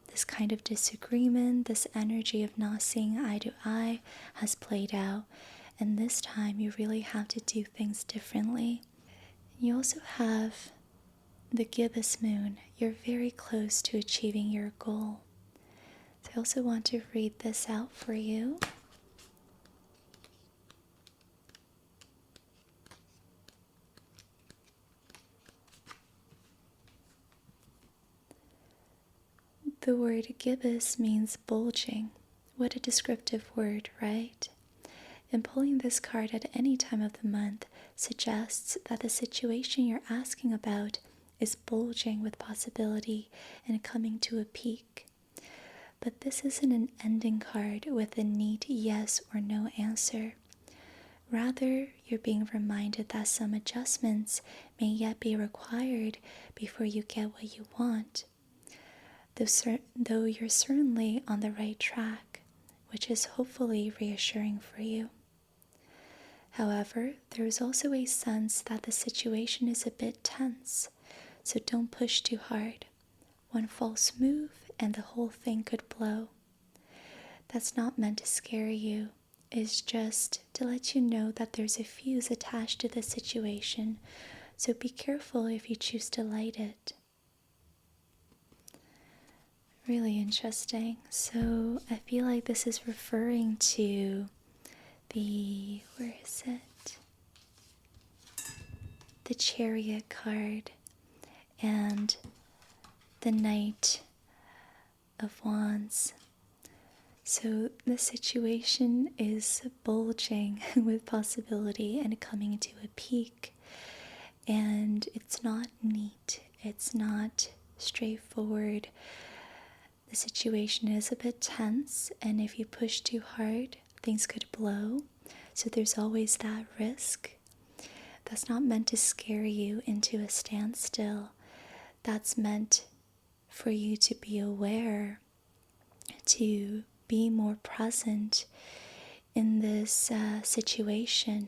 S1: this kind of disagreement, this energy of not seeing eye to eye has played out, and this time you really have to do things differently. You also have the gibbous moon, you're very close to achieving your goal. So I also want to read this out for you. The word gibbous means bulging. What a descriptive word, right? And pulling this card at any time of the month suggests that the situation you're asking about is bulging with possibility and coming to a peak. But this isn't an ending card with a neat yes or no answer. Rather, you're being reminded that some adjustments may yet be required before you get what you want. Though you're certainly on the right track, which is hopefully reassuring for you. However, there is also a sense that the situation is a bit tense, so don't push too hard. One false move and the whole thing could blow. That's not meant to scare you. It's just to let you know that there's a fuse attached to the situation, so be careful if you choose to light it. Really interesting. So I feel like this is referring to where is it? The Chariot card and the Knight of Wands. So the situation is bulging with possibility and coming to a peak. And it's not neat. It's not straightforward. The situation is a bit tense, and if you push too hard, things could blow. So there's always that risk. That's not meant to scare you into a standstill. That's meant for you to be aware, to be more present in this situation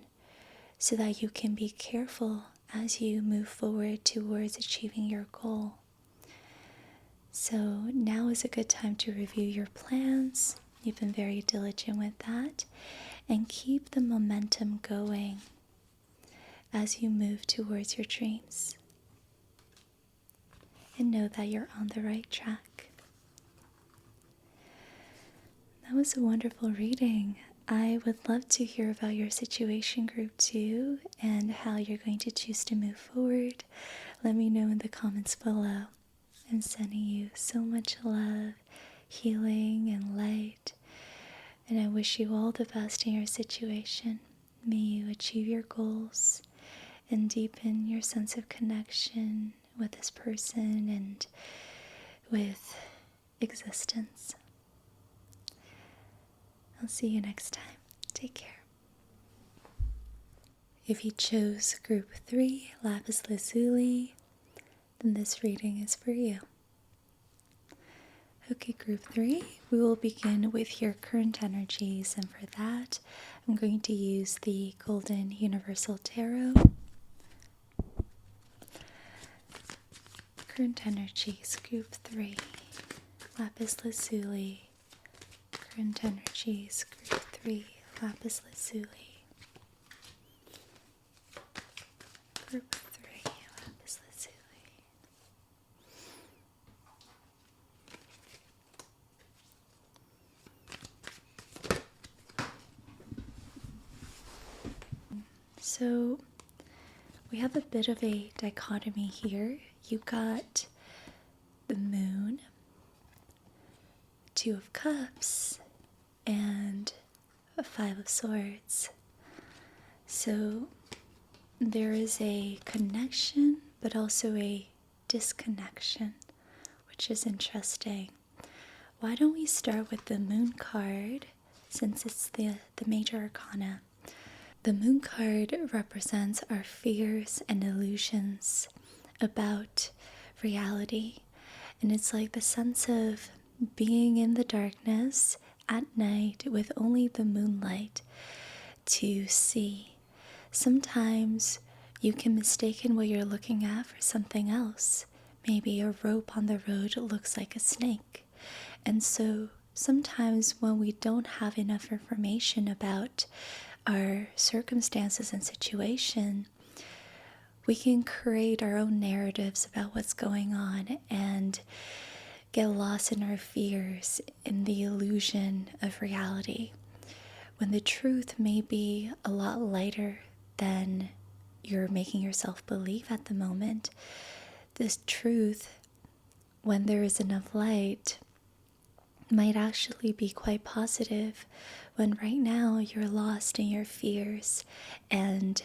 S1: so that you can be careful as you move forward towards achieving your goal. So now is a good time to review your plans. You've been very diligent with that. And keep the momentum going as you move towards your dreams. And know that you're on the right track. That was a wonderful reading. I would love to hear about your situation group too and how you're going to choose to move forward. Let me know in the comments below. I'm sending you so much love, healing, and light. And I wish you all the best in your situation. May you achieve your goals and deepen your sense of connection with this person and with existence. I'll see you next time. Take care. If you chose Group 3, Lapis Lazuli, then this reading is for you. Okay, Group 3, we will begin with your current energies, and for that, I'm going to use the Golden Universal Tarot. Current energies, Group 3, Lapis Lazuli. Current energies, Group 3, Lapis Lazuli. Group 3, Lapis Lazuli. So we have a bit of a dichotomy here. You got the Moon, Two of Cups, and a Five of Swords. So there is a connection, but also a disconnection, which is interesting. Why don't we start with the Moon card, since it's the major arcana. The Moon card represents our fears and illusions about reality. And it's like the sense of being in the darkness at night with only the moonlight to see. Sometimes you can mistake what you're looking at for something else. Maybe a rope on the road looks like a snake. And so sometimes when we don't have enough information about our circumstances and situation, we can create our own narratives about what's going on and get lost in our fears in the illusion of reality, when the truth may be a lot lighter than you're making yourself believe at the moment. This truth, when there is enough light, might actually be quite positive, when right now you're lost in your fears and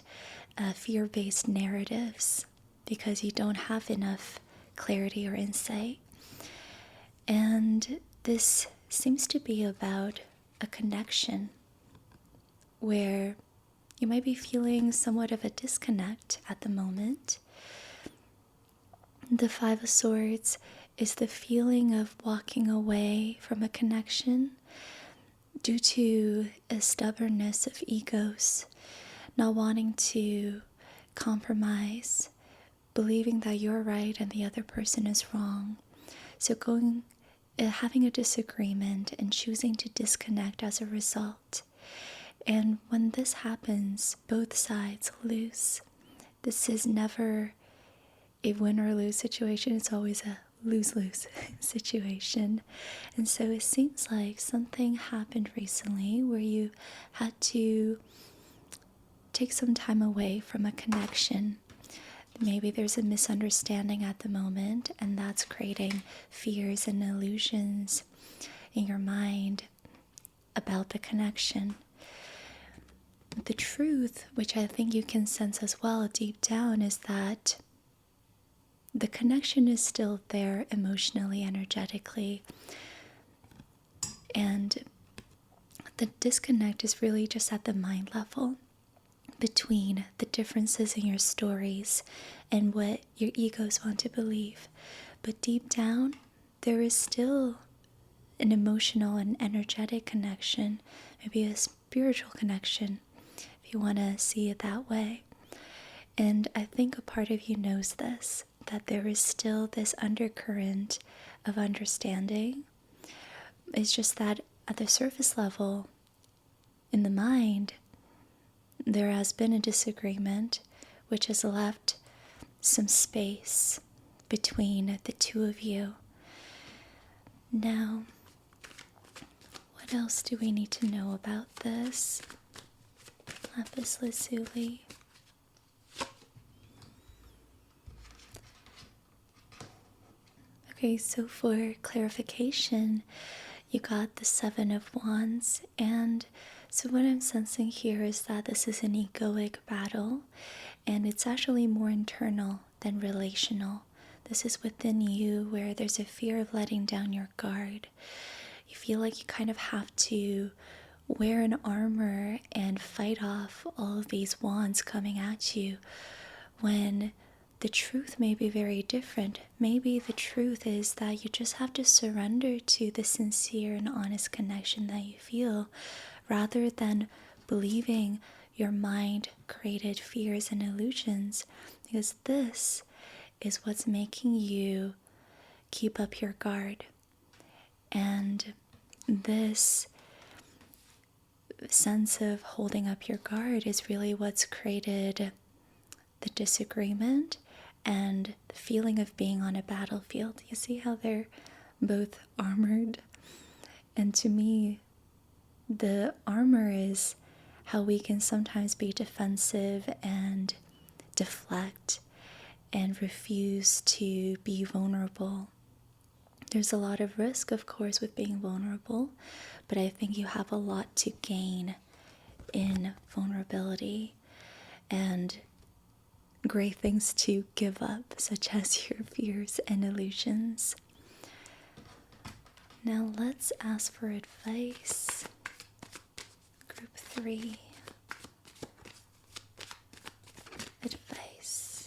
S1: fear-based narratives because you don't have enough clarity or insight. And this seems to be about a connection where you might be feeling somewhat of a disconnect at the moment. The Five of Swords is the feeling of walking away from a connection due to a stubbornness of egos, not wanting to compromise, believing that you're right and the other person is wrong. So having a disagreement and choosing to disconnect as a result. And when this happens, both sides lose. This is never a win or lose situation. It's always a lose-lose situation. And so it seems like something happened recently where you had to take some time away from a connection. Maybe there's a misunderstanding at the moment, and that's creating fears and illusions in your mind about the connection. The truth, which I think you can sense as well deep down, is that the connection is still there emotionally, energetically, and the disconnect is really just at the mind level between the differences in your stories and what your egos want to believe. But deep down, there is still an emotional and energetic connection, maybe a spiritual connection, if you want to see it that way. And I think a part of you knows this, that there is still this undercurrent of understanding. It's just that at the surface level, in the mind, there has been a disagreement which has left some space between the two of you. Now, what else do we need to know about this? Lapis Lazuli. Okay, so for clarification, you got the Seven of Wands, and so what I'm sensing here is that this is an egoic battle, and it's actually more internal than relational. This is within you where there's a fear of letting down your guard. You feel like you kind of have to wear an armor and fight off all of these wands coming at you, when the truth may be very different. Maybe the truth is that you just have to surrender to the sincere and honest connection that you feel, rather than believing your mind created fears and illusions, because this is what's making you keep up your guard. And this sense of holding up your guard is really what's created the disagreement and the feeling of being on a battlefield. You see how they're both armored? And to me, the armor is how we can sometimes be defensive and deflect and refuse to be vulnerable. There's a lot of risk, of course, with being vulnerable, but I think you have a lot to gain in vulnerability and great things to give up, such as your fears and illusions. Now let's ask for advice. Group 3. Advice.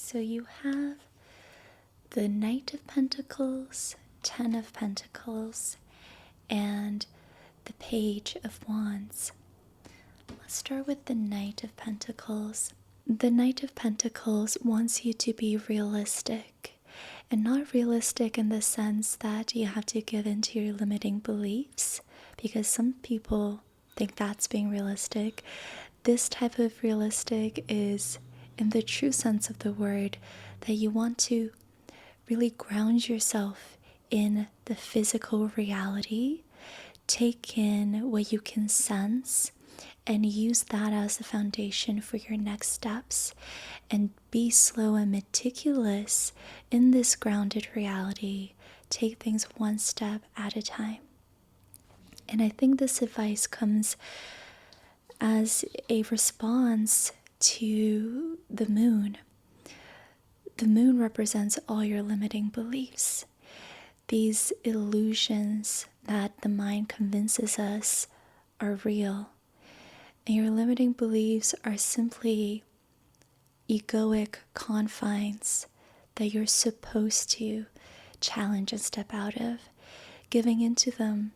S1: So you have the Knight of Pentacles, Ten of Pentacles, and the Page of Wands. Let's start with the Knight of Pentacles. The Knight of Pentacles wants you to be realistic, and not realistic in the sense that you have to give in to your limiting beliefs, because some people think that's being realistic. This type of realistic is, in the true sense of the word, that you want to really ground yourself in the physical reality, take in what you can sense, and use that as the foundation for your next steps, and be slow and meticulous in this grounded reality. Take things one step at a time. And I think this advice comes as a response to the moon. The moon represents all your limiting beliefs, these illusions that the mind convinces us are real. And your limiting beliefs are simply egoic confines that you're supposed to challenge and step out of. Giving into them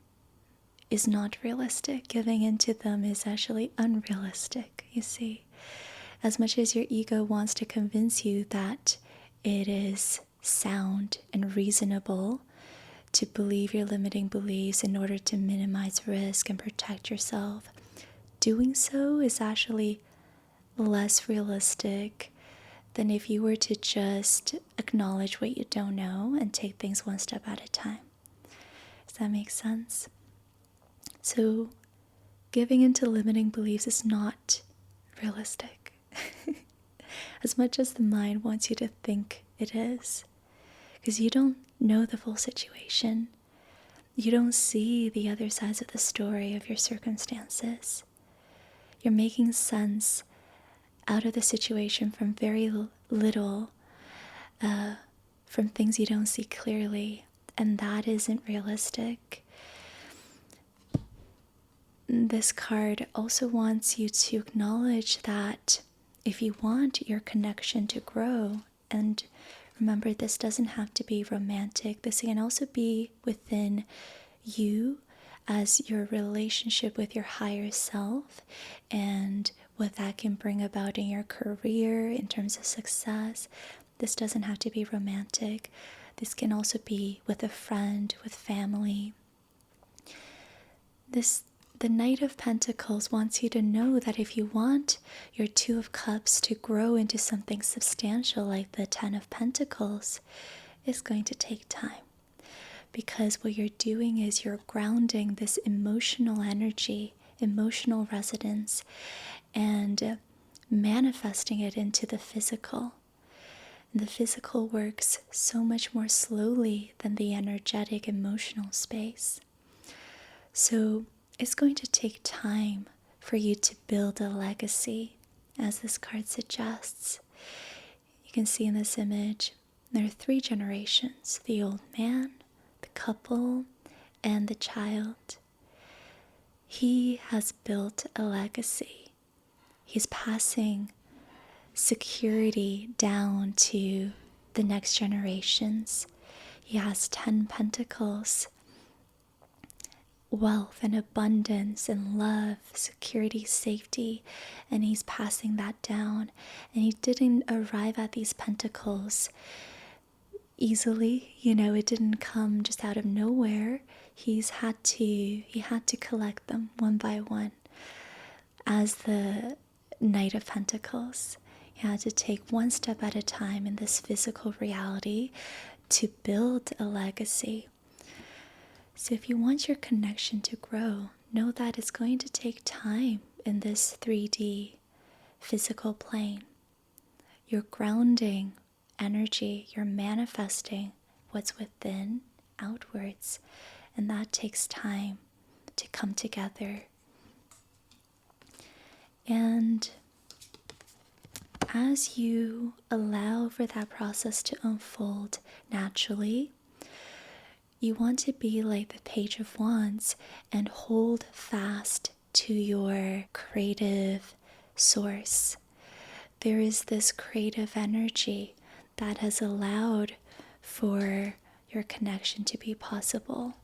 S1: is not realistic. Giving into them is actually unrealistic, you see. As much as your ego wants to convince you that it is sound and reasonable to believe your limiting beliefs in order to minimize risk and protect yourself, doing so is actually less realistic than if you were to just acknowledge what you don't know and take things one step at a time. Does that make sense? So, giving into limiting beliefs is not realistic. As much as the mind wants you to think it is. Because you don't know the full situation. You don't see the other sides of the story of your circumstances. You're making sense out of the situation from very little, from things you don't see clearly, and that isn't realistic. This card also wants you to acknowledge that if you want your connection to grow, and remember, this doesn't have to be romantic, this can also be within you as your relationship with your higher self and what that can bring about in your career in terms of success. This doesn't have to be romantic. This can also be with a friend, with family. The Knight of Pentacles wants you to know that if you want your Two of Cups to grow into something substantial like the Ten of Pentacles, it's going to take time. Because what you're doing is you're grounding this emotional energy, emotional resonance, and manifesting it into the physical. And the physical works so much more slowly than the energetic, emotional space. So it's going to take time for you to build a legacy, as this card suggests. You can see in this image, there are 3 generations: the old man, the couple, and the child. He has built a legacy. He's passing security down to the next generations. He has 10 pentacles, wealth and abundance and love, security, safety, and he's passing that down. And he didn't arrive at these pentacles easily, it didn't come just out of nowhere. He had to collect them one by one. As the Knight of Pentacles, he had to take one step at a time in this physical reality to build a legacy. So if you want your connection to grow, know that it's going to take time in this 3D physical plane. You're grounding energy, you're manifesting what's within outwards, and that takes time to come together. And as you allow for that process to unfold naturally, you want to be like the Page of Wands and hold fast to your creative source. There is this creative energy that has allowed for your connection to be possible,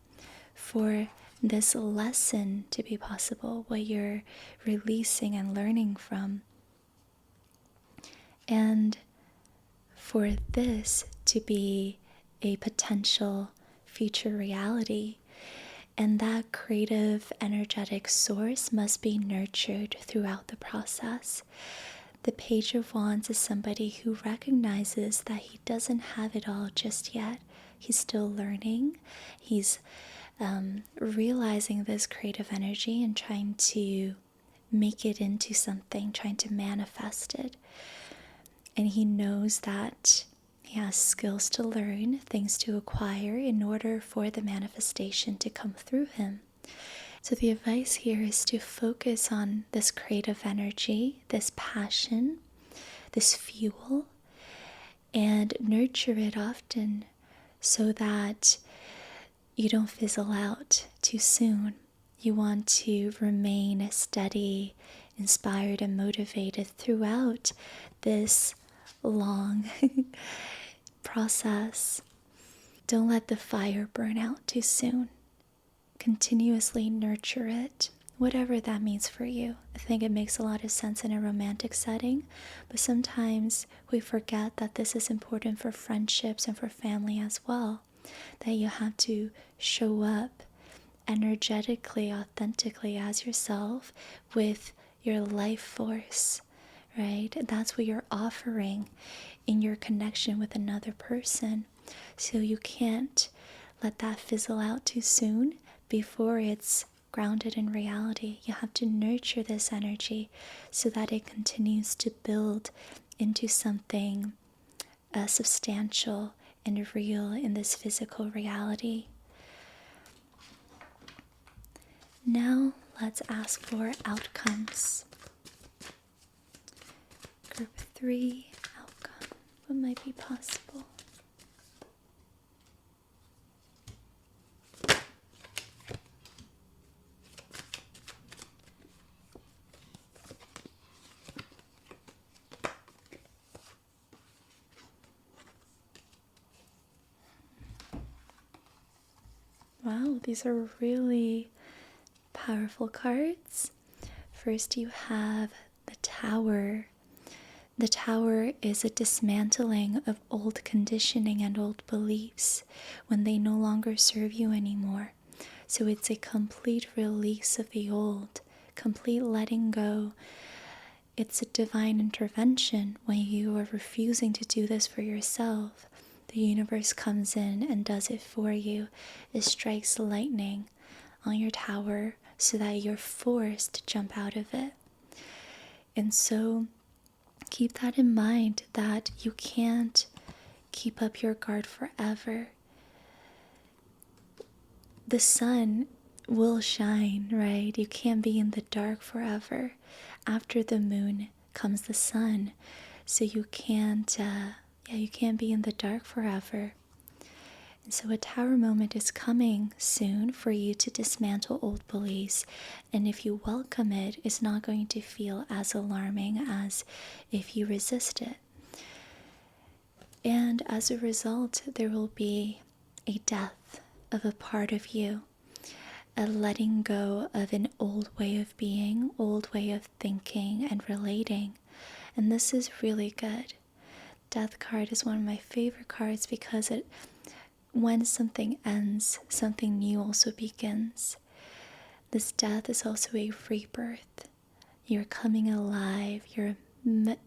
S1: for this lesson to be possible, what you're releasing and learning from, and for this to be a potential future reality. And that creative, energetic source must be nurtured throughout the process. The Page of Wands is somebody who recognizes that he doesn't have it all just yet. He's still learning. He's realizing this creative energy and trying to make it into something, trying to manifest it. And he knows that he has skills to learn, things to acquire in order for the manifestation to come through him. So the advice here is to focus on this creative energy, this passion, this fuel, and nurture it often so that you don't fizzle out too soon. You want to remain steady, inspired, and motivated throughout this long process. Don't let the fire burn out too soon. Continuously nurture it, whatever that means for you. I think it makes a lot of sense in a romantic setting, but sometimes we forget that this is important for friendships and for family as well, that you have to show up energetically, authentically as yourself with your life force, right? That's what you're offering in your connection with another person. So you can't let that fizzle out too soon before it's grounded in reality. You have to nurture this energy so that it continues to build into something substantial and real in this physical reality. Now let's ask for outcomes. Group 3, outcome. What might be possible? Wow, these are really powerful cards. First, you have the Tower. The Tower is a dismantling of old conditioning and old beliefs when they no longer serve you anymore. So it's a complete release of the old, complete letting go. It's a divine intervention when you are refusing to do this for yourself. The universe comes in and does it for you. It strikes lightning on your tower so that you're forced to jump out of it. And so keep that in mind, that you can't keep up your guard forever. The sun will shine, right? You can't be in the dark forever. After the moon comes the sun. So you can't be in the dark forever. And so a Tower moment is coming soon for you to dismantle old beliefs. And if you welcome it, it's not going to feel as alarming as if you resist it. And as a result, there will be a death of a part of you, a letting go of an old way of being, old way of thinking and relating. And this is really good. Death card is one of my favorite cards because when something ends, something new also begins. This death is also a rebirth. You're coming alive.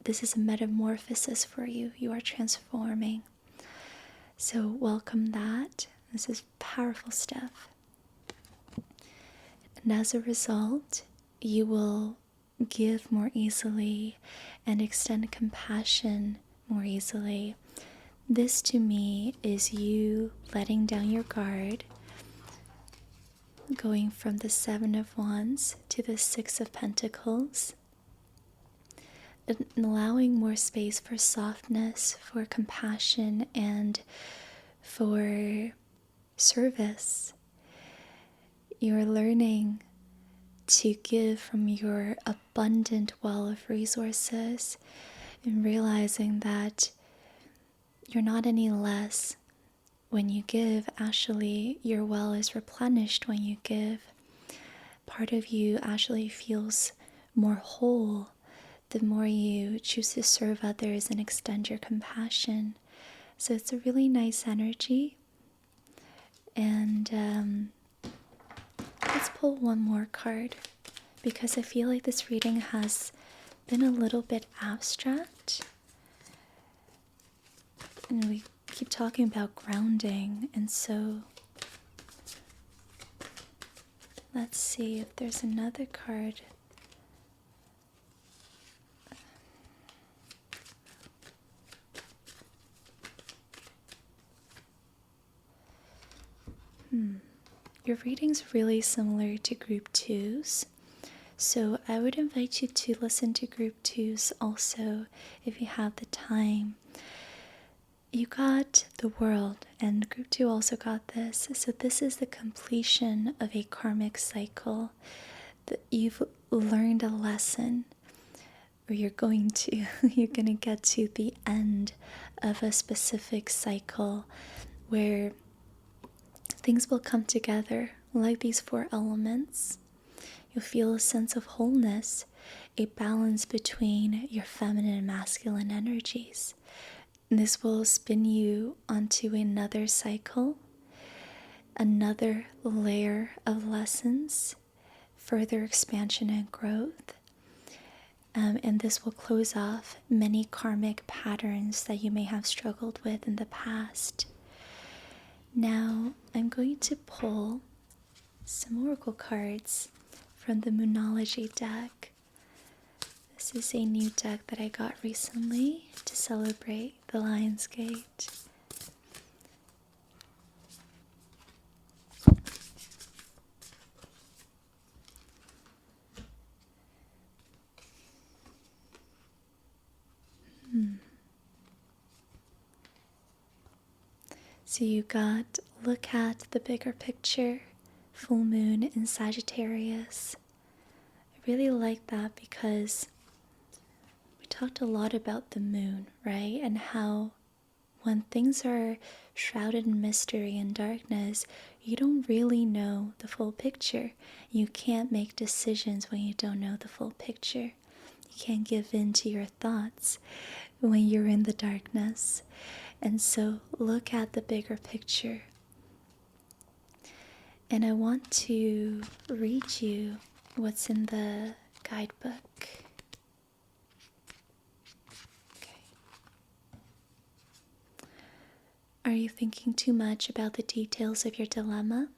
S1: This is a metamorphosis for you. You are transforming. So welcome that. This is powerful stuff. And as a result, you will give more easily and extend compassion more easily. This to me is you letting down your guard, going from the Seven of Wands to the Six of Pentacles, and allowing more space for softness, for compassion, and for service. You're learning to give from your abundant well of resources and realizing that you're not any less when you give. Actually, your well is replenished when you give. Part of you actually feels more whole the more you choose to serve others and extend your compassion. So it's a really nice energy. And let's pull one more card, because I feel like this reading has been a little bit abstract. And we keep talking about grounding, and so let's see if there's another card. Your reading's really similar to group 2's, so I would invite you to listen to group 2's also if you have the time. You got the world, and group 2 also got this. So this is the completion of a karmic cycle. You've learned a lesson, or you're going to get to the end of a specific cycle where things will come together like these 4 elements. You'll feel a sense of wholeness, a balance between your feminine and masculine energies. This will spin you onto another cycle, another layer of lessons, further expansion and growth. And this will close off many karmic patterns that you may have struggled with in the past. Now, I'm going to pull some oracle cards from the Moonology deck. This is a new deck that I got recently to celebrate the Lion's Gate. So you got look at the bigger picture, full moon in Sagittarius. I really like that because we talked a lot about the moon, right? And how when things are shrouded in mystery and darkness, you don't really know the full picture. You can't make decisions when you don't know the full picture. You can't give in to your thoughts when you're in the darkness. And so look at the bigger picture. And I want to read you what's in the guidebook. Okay. Are you thinking too much about the details of your dilemma?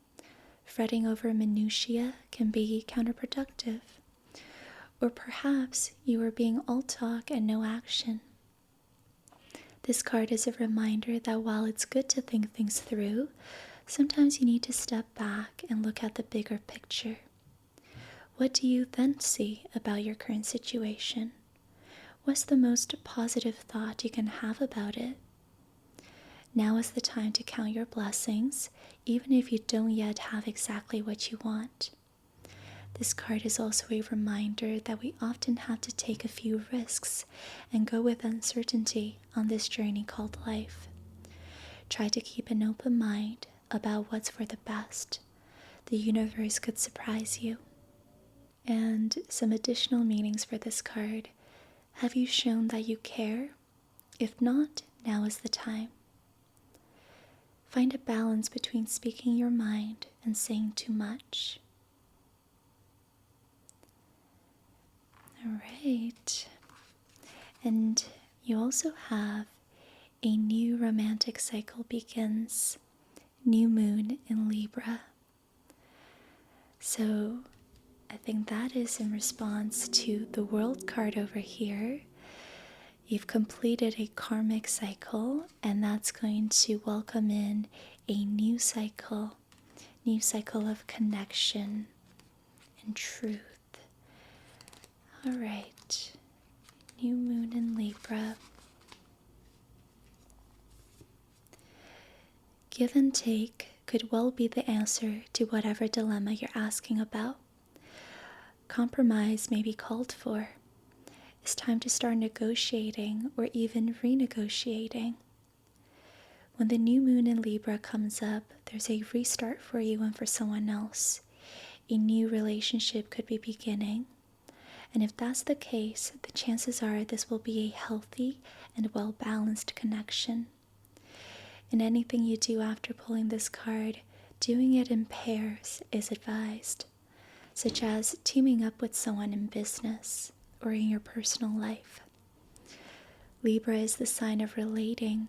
S1: Fretting over minutiae can be counterproductive. Or perhaps you are being all talk and no action. This card is a reminder that while it's good to think things through, sometimes you need to step back and look at the bigger picture. What do you then see about your current situation? What's the most positive thought you can have about it? Now is the time to count your blessings, even if you don't yet have exactly what you want. This card is also a reminder that we often have to take a few risks and go with uncertainty on this journey called life. Try to keep an open mind about what's for the best. The universe could surprise you. And some additional meanings for this card. Have you shown that you care? If not, now is the time. Find a balance between speaking your mind and saying too much. All right. And you also have a new romantic cycle begins. New moon in Libra. So I think that is in response to the World card over here. You've completed a karmic cycle, and that's going to welcome in a new cycle of connection and truth. All right, new moon in Libra. Give and take could well be the answer to whatever dilemma you're asking about. Compromise may be called for. It's time to start negotiating or even renegotiating. when the new moon in Libra comes up, there's a restart for you and for someone else. A new relationship could be beginning. And if that's the case, the chances are this will be a healthy and well-balanced connection. In anything you do after pulling this card, doing it in pairs is advised, such as teaming up with someone in business or in your personal life. Libra is the sign of relating,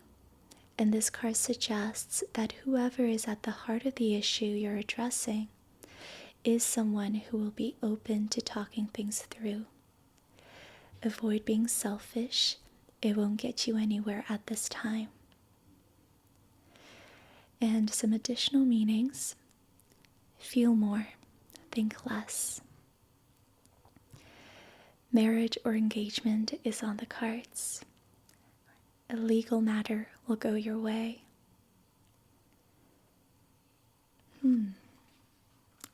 S1: and this card suggests that whoever is at the heart of the issue you're addressing is someone who will be open to talking things through. Avoid being selfish. It won't get you anywhere at this time. And some additional meanings. Feel more, think less. Marriage or engagement is on the cards. A legal matter will go your way.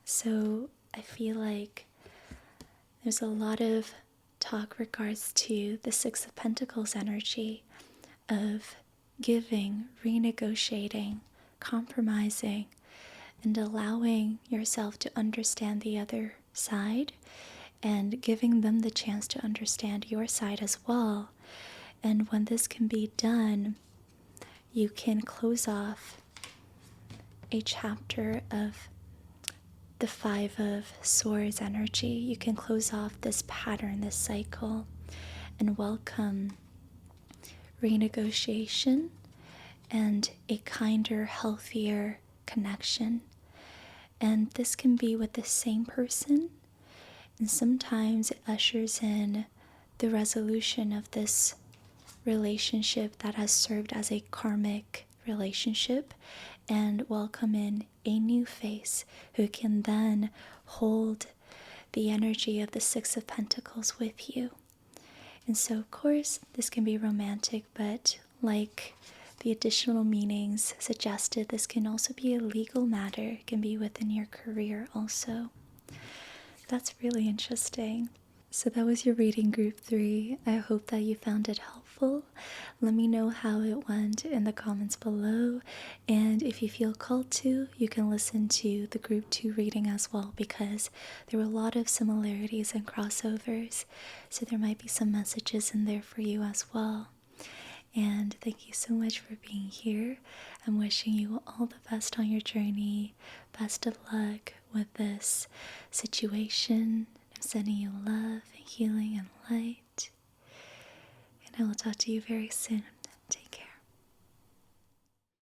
S1: So I feel like there's a lot of talk regards to the Six of Pentacles energy of giving, renegotiating, compromising, and allowing yourself to understand the other side and giving them the chance to understand your side as well. And when this can be done, you can close off a chapter of the Five of Swords energy. You can close off this pattern, this cycle, and welcome renegotiation and a kinder, healthier connection. And this can be with the same person, and sometimes it ushers in the resolution of this relationship that has served as a karmic relationship, and welcome in a new face who can then hold the energy of the Six of Pentacles with you. And so, of course, this can be romantic, but like the additional meanings suggested, this can also be a legal matter. It can be within your career also. That's really interesting. So that was your reading, group 3. I hope that you found it helpful. Let me know how it went in the comments below. And if you feel called to, you can listen to the group 2 reading as well, because there were a lot of similarities and crossovers. So there might be some messages in there for you as well. And thank you so much for being here. I'm wishing you all the best on your journey. Best of luck with this situation. I'm sending you love and healing and light. And I will talk to you very soon.